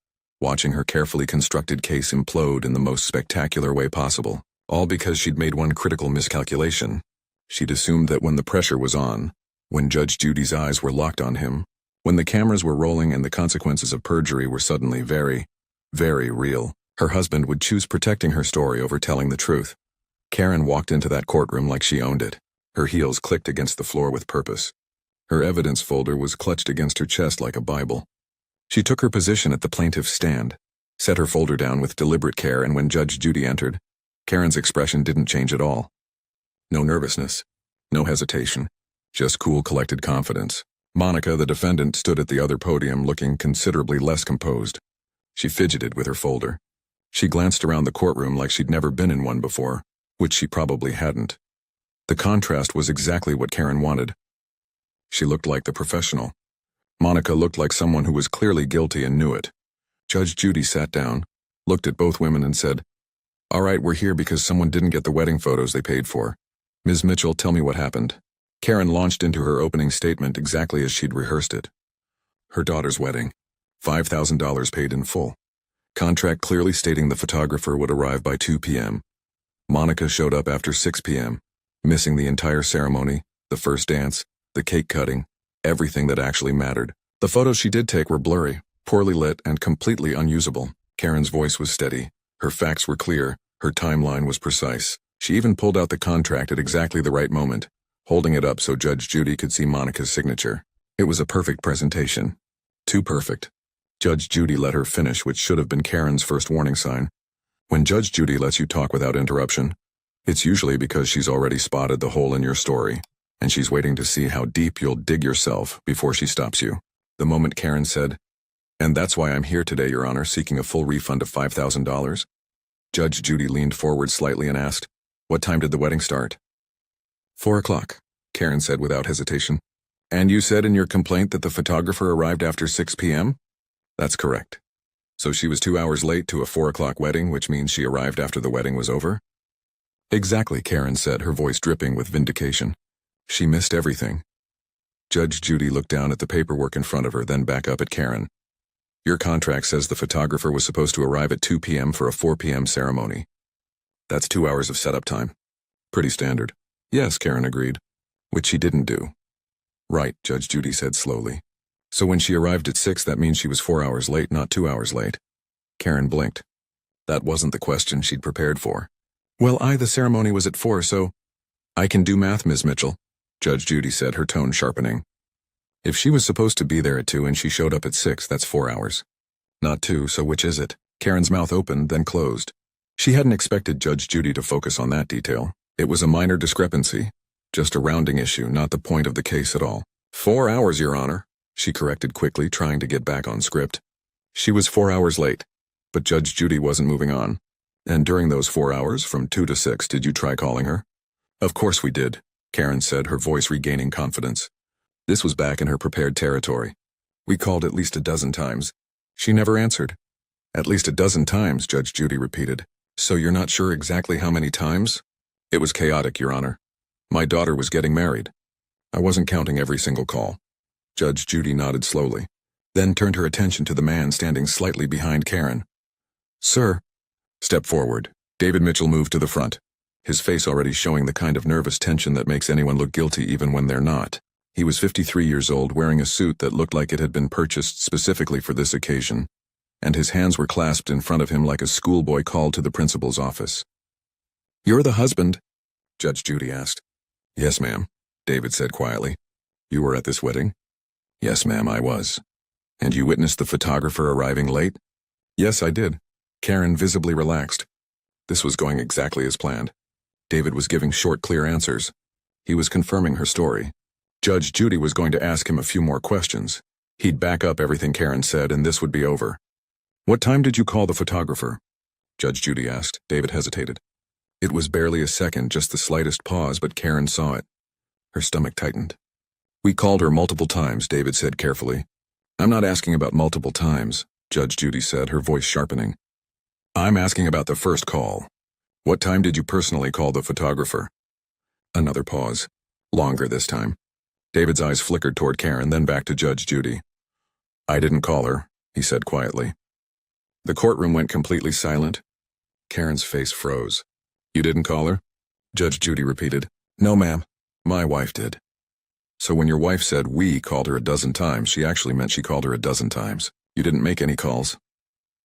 watching her carefully constructed case implode in the most spectacular way possible, all because she'd made one critical miscalculation. She'd assumed that when the pressure was on, when Judge Judy's eyes were locked on him, when the cameras were rolling and the consequences of perjury were suddenly very, very real, her husband would choose protecting her story over telling the truth. Karen walked into that courtroom like she owned it. Her heels clicked against the floor with purpose. Her evidence folder was clutched against her chest like a Bible. She took her position at the plaintiff's stand, set her folder down with deliberate care, and when Judge Judy entered, Karen's expression didn't change at all. No nervousness, no hesitation, just cool, collected confidence. Monica, the defendant, stood at the other podium looking considerably less composed. She fidgeted with her folder. She glanced around the courtroom like she'd never been in one before, which she probably hadn't. The contrast was exactly what Karen wanted. She looked like the professional. Monica looked like someone who was clearly guilty and knew it. Judge Judy sat down, looked at both women and said, "All right, we're here because someone didn't get the wedding photos they paid for. Ms. Mitchell, tell me what happened." Karen launched into her opening statement exactly as she'd rehearsed it. Her daughter's wedding. $5,000 paid in full. Contract clearly stating the photographer would arrive by 2 p.m. Monica showed up after 6 p.m., missing the entire ceremony, the first dance, the cake cutting, everything that actually mattered. The photos she did take were blurry, poorly lit, and completely unusable. Karen's voice was steady. Her facts were clear. Her timeline was precise. She even pulled out the contract at exactly the right moment, holding it up so Judge Judy could see Monica's signature. It was a perfect presentation. Too perfect. Judge Judy let her finish, which should have been Karen's first warning sign. When Judge Judy lets you talk without interruption, it's usually because she's already spotted the hole in your story, and she's waiting to see how deep you'll dig yourself before she stops you. The moment Karen said, "And that's why I'm here today, Your Honor, seeking a full refund of $5,000, Judge Judy leaned forward slightly and asked, "What time did the wedding start?" 4 o'clock, Karen said without hesitation. "And you said in your complaint that the photographer arrived after 6 p.m.? That's correct. So she was 2 hours late to a 4 o'clock wedding, which means she arrived after the wedding was over?" "Exactly," Karen said, her voice dripping with vindication. "She missed everything." Judge Judy looked down at the paperwork in front of her, then back up at Karen. "Your contract says the photographer was supposed to arrive at 2 p.m. for a 4 p.m. ceremony. That's 2 hours of setup time. Pretty standard." "Yes," Karen agreed, which she didn't do. "Right," Judge Judy said slowly. "So when she arrived at 6, that means she was 4 hours late, not 2 hours late." Karen blinked. That wasn't the question she'd prepared for. "Well, the ceremony was at 4, so—" "I can do math, Ms. Mitchell," Judge Judy said, her tone sharpening. "If she was supposed to be there at 2 and she showed up at 6, that's 4 hours. Not 2, so which is it?" Karen's mouth opened, then closed. She hadn't expected Judge Judy to focus on that detail. It was a minor discrepancy, just a rounding issue, not the point of the case at all. 4 hours, Your Honor," she corrected quickly, trying to get back on script. She was 4 hours late, but Judge Judy wasn't moving on. "And during those 4 hours, from 2 to 6, did you try calling her?" "Of course we did," Karen said, her voice regaining confidence. This was back in her prepared territory. "We called at least a dozen times. She never answered. At least a dozen times, Judge Judy repeated. So you're not sure exactly how many times? It was chaotic, Your Honor. My daughter was getting married. I wasn't counting every single call. Judge Judy nodded slowly, then turned her attention to the man standing slightly behind Karen. Sir. Step forward. David Mitchell moved to the front, his face already showing the kind of nervous tension that makes anyone look guilty even when they're not. He was 53 years old, wearing a suit that looked like it had been purchased specifically for this occasion, and his hands were clasped in front of him like a schoolboy called to the principal's office. You're the husband? Judge Judy asked. Yes, ma'am, David said quietly. You were at this wedding? Yes, ma'am, I was. And you witnessed the photographer arriving late? Yes, I did. Karen visibly relaxed. This was going exactly as planned. David was giving short, clear answers. He was confirming her story. Judge Judy was going to ask him a few more questions. He'd back up everything Karen said, and this would be over. What time did you call the photographer? Judge Judy asked. David hesitated. It was barely a second, just the slightest pause, but Karen saw it. Her stomach tightened. We called her multiple times, David said carefully. I'm not asking about multiple times, Judge Judy said, her voice sharpening. I'm asking about the first call. What time did you personally call the photographer? Another pause. Longer this time. David's eyes flickered toward Karen, then back to Judge Judy. I didn't call her, he said quietly. The courtroom went completely silent. Karen's face froze. You didn't call her? Judge Judy repeated. No, ma'am. My wife did. So when your wife said we called her a dozen times, she actually meant she called her a dozen times. You didn't make any calls?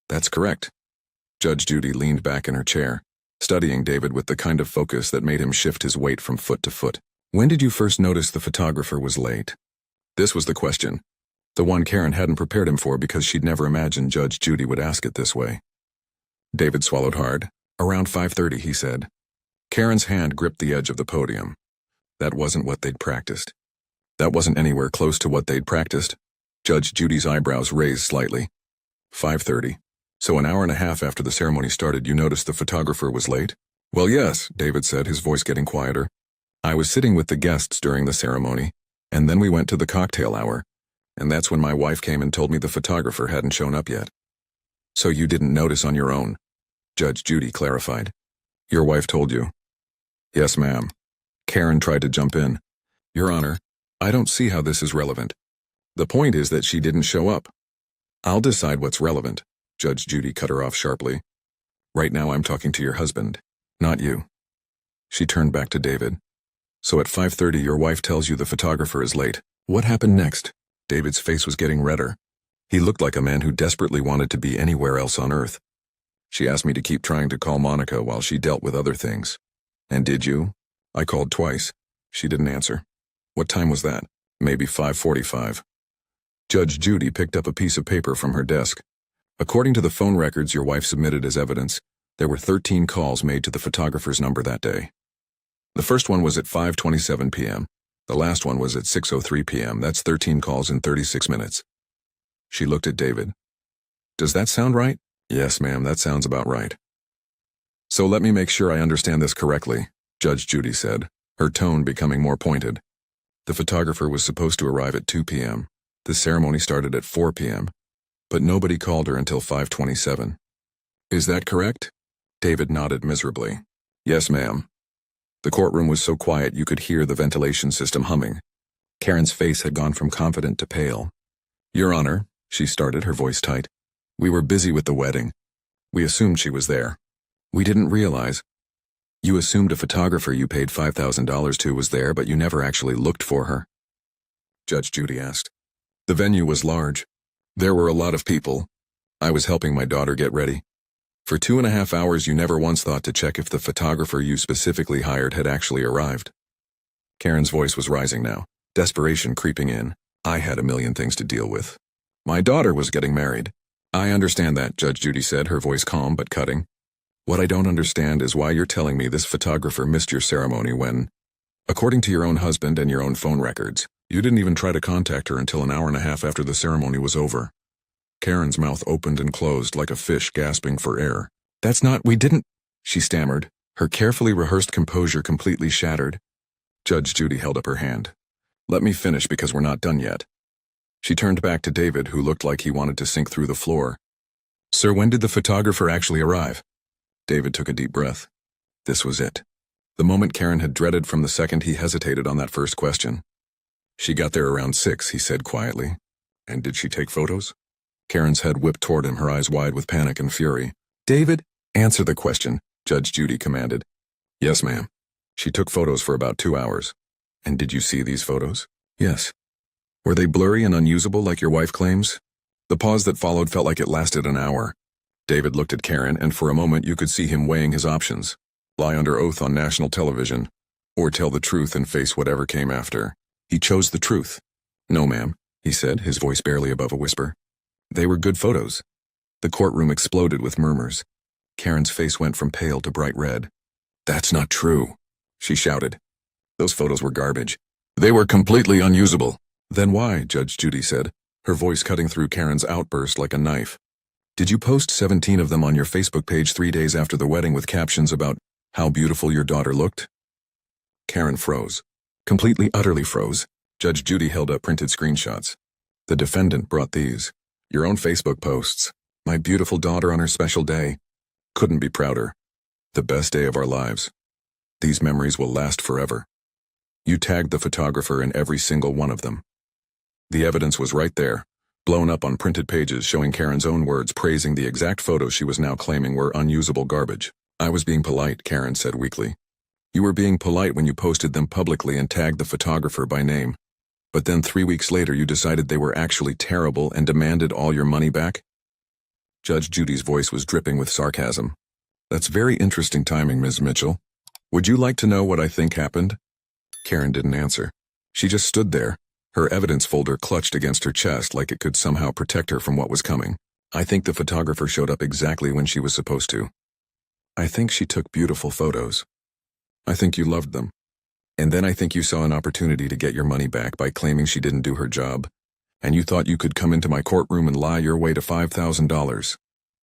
That's correct. Judge Judy leaned back in her chair, studying David with the kind of focus that made him shift his weight from foot to foot. When did you first notice the photographer was late? This was the question. The one Karen hadn't prepared him for because she'd never imagined Judge Judy would ask it this way. David swallowed hard. Around 5:30, he said. Karen's hand gripped the edge of the podium. That wasn't what they'd practiced. That wasn't anywhere close to what they'd practiced. Judge Judy's eyebrows raised slightly. 5:30. So an hour and a half after the ceremony started, you noticed the photographer was late? Well, yes, David said, his voice getting quieter. I was sitting with the guests during the ceremony, and then we went to the cocktail hour, and that's when my wife came and told me the photographer hadn't shown up yet. So you didn't notice on your own? Judge Judy clarified. Your wife told you? Yes, ma'am. Karen tried to jump in. Your Honor, I don't see how this is relevant. The point is that she didn't show up. I'll decide what's relevant, Judge Judy cut her off sharply. Right now I'm talking to your husband, not you. She turned back to David. So at 5:30 your wife tells you the photographer is late. What happened next? David's face was getting redder. He looked like a man who desperately wanted to be anywhere else on earth. She asked me to keep trying to call Monica while she dealt with other things. And did you? I called twice. She didn't answer. What time was that? Maybe 5:45. Judge Judy picked up a piece of paper from her desk. According to the phone records your wife submitted as evidence, there were 13 calls made to the photographer's number that day. The first one was at 5:27 p.m. The last one was at 6:03 p.m. That's 13 calls in 36 minutes. She looked at David. Does that sound right? Yes, ma'am, that sounds about right. So let me make sure I understand this correctly, Judge Judy said, her tone becoming more pointed. The photographer was supposed to arrive at 2 p.m. The ceremony started at 4 p.m., but nobody called her until 5:27. Is that correct? David nodded miserably. Yes, ma'am. The courtroom was so quiet you could hear the ventilation system humming. Karen's face had gone from confident to pale. Your Honor, she started, her voice tight. We were busy with the wedding. We assumed she was there. We didn't realize. You assumed a photographer you paid $5,000 to was there, but you never actually looked for her. Judge Judy asked. The venue was large. There were a lot of people. I was helping my daughter get ready. For 2.5 hours you never once thought to check if the photographer you specifically hired had actually arrived. Karen's voice was rising now, desperation creeping in. I had a million things to deal with. My daughter was getting married. I understand that, Judge Judy said, her voice calm but cutting. What I don't understand is why you're telling me this photographer missed your ceremony when, according to your own husband and your own phone records, you didn't even try to contact her until an hour and a half after the ceremony was over. Karen's mouth opened and closed like a fish gasping for air. That's not, we didn't, she stammered, her carefully rehearsed composure completely shattered. Judge Judy held up her hand. Let me finish because we're not done yet. She turned back to David, who looked like he wanted to sink through the floor. "Sir, when did the photographer actually arrive?" David took a deep breath. This was it. The moment Karen had dreaded from the second he hesitated on that first question. "She got there around 6, he said quietly. "And did she take photos?" Karen's head whipped toward him, her eyes wide with panic and fury. "David, answer the question," Judge Judy commanded. "Yes, ma'am. She took photos for about 2 hours. And did you see these photos?" "Yes." "Were they blurry and unusable like your wife claims?" The pause that followed felt like it lasted an hour. David looked at Karen, and for a moment you could see him weighing his options. Lie under oath on national television, or tell the truth and face whatever came after. He chose the truth. "No, ma'am," he said, his voice barely above a whisper. "They were good photos." The courtroom exploded with murmurs. Karen's face went from pale to bright red. "That's not true," she shouted. "Those photos were garbage. They were completely unusable." "Then why?" Judge Judy said, her voice cutting through Karen's outburst like a knife. "Did you post 17 of them on your Facebook page 3 days after the wedding with captions about how beautiful your daughter looked?" Karen froze. Completely, utterly froze. Judge Judy held up printed screenshots. "The defendant brought these. Your own Facebook posts. My beautiful daughter on her special day. Couldn't be prouder. The best day of our lives. These memories will last forever. You tagged the photographer in every single one of them." The evidence was right there, blown up on printed pages showing Karen's own words praising the exact photos she was now claiming were unusable garbage. "I was being polite," Karen said weakly. "You were being polite when you posted them publicly and tagged the photographer by name. But then 3 weeks later you decided they were actually terrible and demanded all your money back?" Judge Judy's voice was dripping with sarcasm. "That's very interesting timing, Ms. Mitchell. Would you like to know what I think happened?" Karen didn't answer. She just stood there, her evidence folder clutched against her chest like it could somehow protect her from what was coming. "I think the photographer showed up exactly when she was supposed to. I think she took beautiful photos. I think you loved them. And then I think you saw an opportunity to get your money back by claiming she didn't do her job. And you thought you could come into my courtroom and lie your way to $5,000.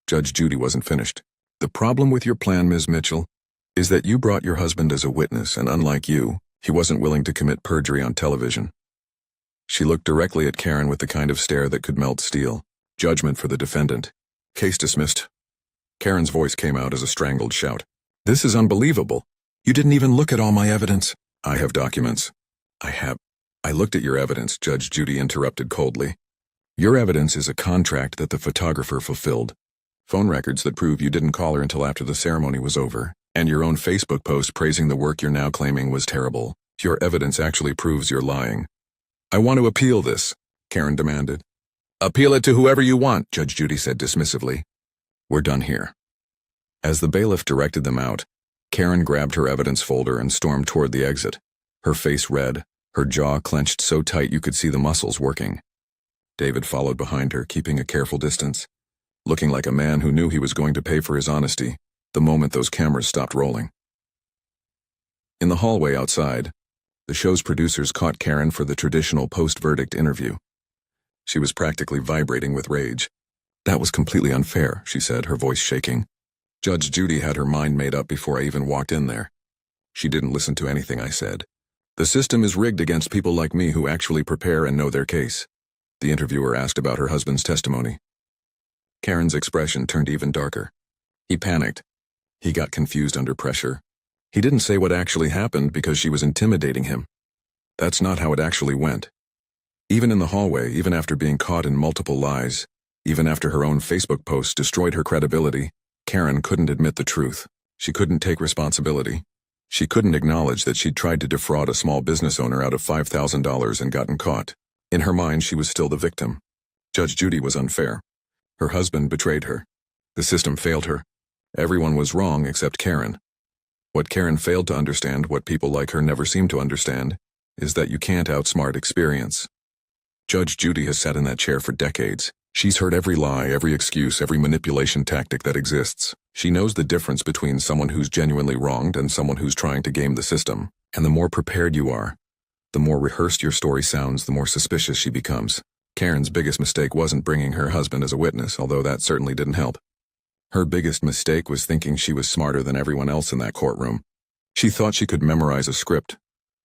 Judge Judy wasn't finished. "The problem with your plan, Ms. Mitchell, is that you brought your husband as a witness, and unlike you, he wasn't willing to commit perjury on television." She looked directly at Karen with the kind of stare that could melt steel. Judgment for the defendant. "Case dismissed." Karen's voice came out as a strangled shout. "This is unbelievable. You didn't even look at all my evidence." "I have documents." I looked at your evidence," Judge Judy interrupted coldly. "Your evidence is a contract that the photographer fulfilled. Phone records that prove you didn't call her until after the ceremony was over, and your own Facebook post praising the work you're now claiming was terrible. Your evidence actually proves you're lying." "I want to appeal this," Karen demanded. "Appeal it to whoever you want," Judge Judy said dismissively. "We're done here." As the bailiff directed them out, Karen grabbed her evidence folder and stormed toward the exit, her face red, her jaw clenched so tight you could see the muscles working. David followed behind her, keeping a careful distance, looking like a man who knew he was going to pay for his honesty the moment those cameras stopped rolling. In the hallway outside, the show's producers caught Karen for the traditional post-verdict interview. She was practically vibrating with rage. "That was completely unfair," she said, her voice shaking. "Judge Judy had her mind made up before I even walked in there. She didn't listen to anything I said. The system is rigged against people like me who actually prepare and know their case." The interviewer asked about her husband's testimony. Karen's expression turned even darker. He panicked. He got confused under pressure. He didn't say what actually happened because she was intimidating him. That's not how it actually went. Even in the hallway, even after being caught in multiple lies, even after her own Facebook posts destroyed her credibility, Karen couldn't admit the truth. She couldn't take responsibility. She couldn't acknowledge that she'd tried to defraud a small business owner out of $5,000 and gotten caught. In her mind, she was still the victim. Judge Judy was unfair. Her husband betrayed her. The system failed her. Everyone was wrong except Karen. What Karen failed to understand, what people like her never seem to understand, is that you can't outsmart experience. Judge Judy has sat in that chair for decades. She's heard every lie, every excuse, every manipulation tactic that exists. She knows the difference between someone who's genuinely wronged and someone who's trying to game the system. And the more prepared you are, the more rehearsed your story sounds, the more suspicious she becomes. Karen's biggest mistake wasn't bringing her husband as a witness, although that certainly didn't help. Her biggest mistake was thinking she was smarter than everyone else in that courtroom. She thought she could memorize a script,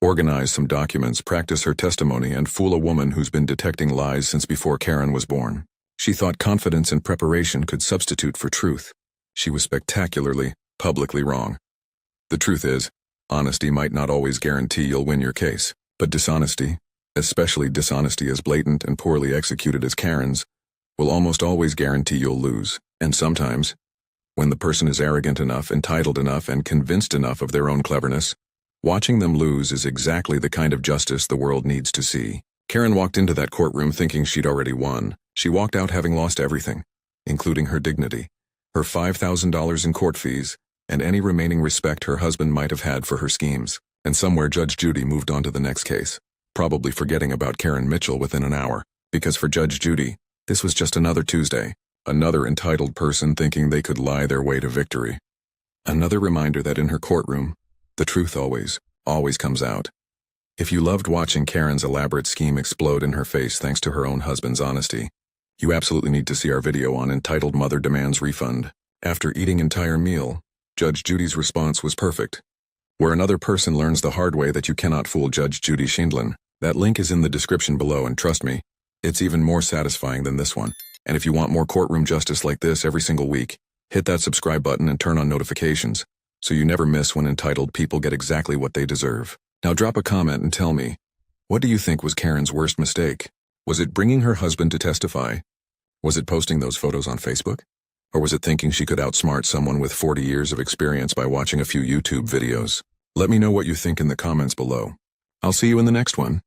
organize some documents, practice her testimony, and fool a woman who's been detecting lies since before Karen was born. She thought confidence and preparation could substitute for truth. She was spectacularly, publicly wrong. The truth is, honesty might not always guarantee you'll win your case, but dishonesty, especially dishonesty as blatant and poorly executed as Karen's, will almost always guarantee you'll lose. And sometimes, when the person is arrogant enough, entitled enough, and convinced enough of their own cleverness, watching them lose is exactly the kind of justice the world needs to see. Karen walked into that courtroom thinking she'd already won. She walked out having lost everything, including her dignity, her $5,000 in court fees, and any remaining respect her husband might have had for her schemes. And somewhere Judge Judy moved on to the next case, probably forgetting about Karen Mitchell within an hour, because for Judge Judy, this was just another Tuesday, another entitled person thinking they could lie their way to victory. Another reminder that in her courtroom, the truth always comes out. If you loved watching Karen's elaborate scheme explode in her face thanks to her own husband's honesty, you absolutely need to see our video on entitled mother demands refund. After eating entire meal, Judge Judy's response was perfect. Where another person learns the hard way that you cannot fool Judge Judy Schindlin. That link is in the description below, and trust me, it's even more satisfying than this one. And if you want more courtroom justice like this every single week, hit that subscribe button and turn on notifications, so you never miss when entitled people get exactly what they deserve. Now drop a comment and tell me, what do you think was Karen's worst mistake? Was it bringing her husband to testify? Was it posting those photos on Facebook? Or was it thinking she could outsmart someone with 40 years of experience by watching a few YouTube videos? Let me know what you think in the comments below. I'll see you in the next one.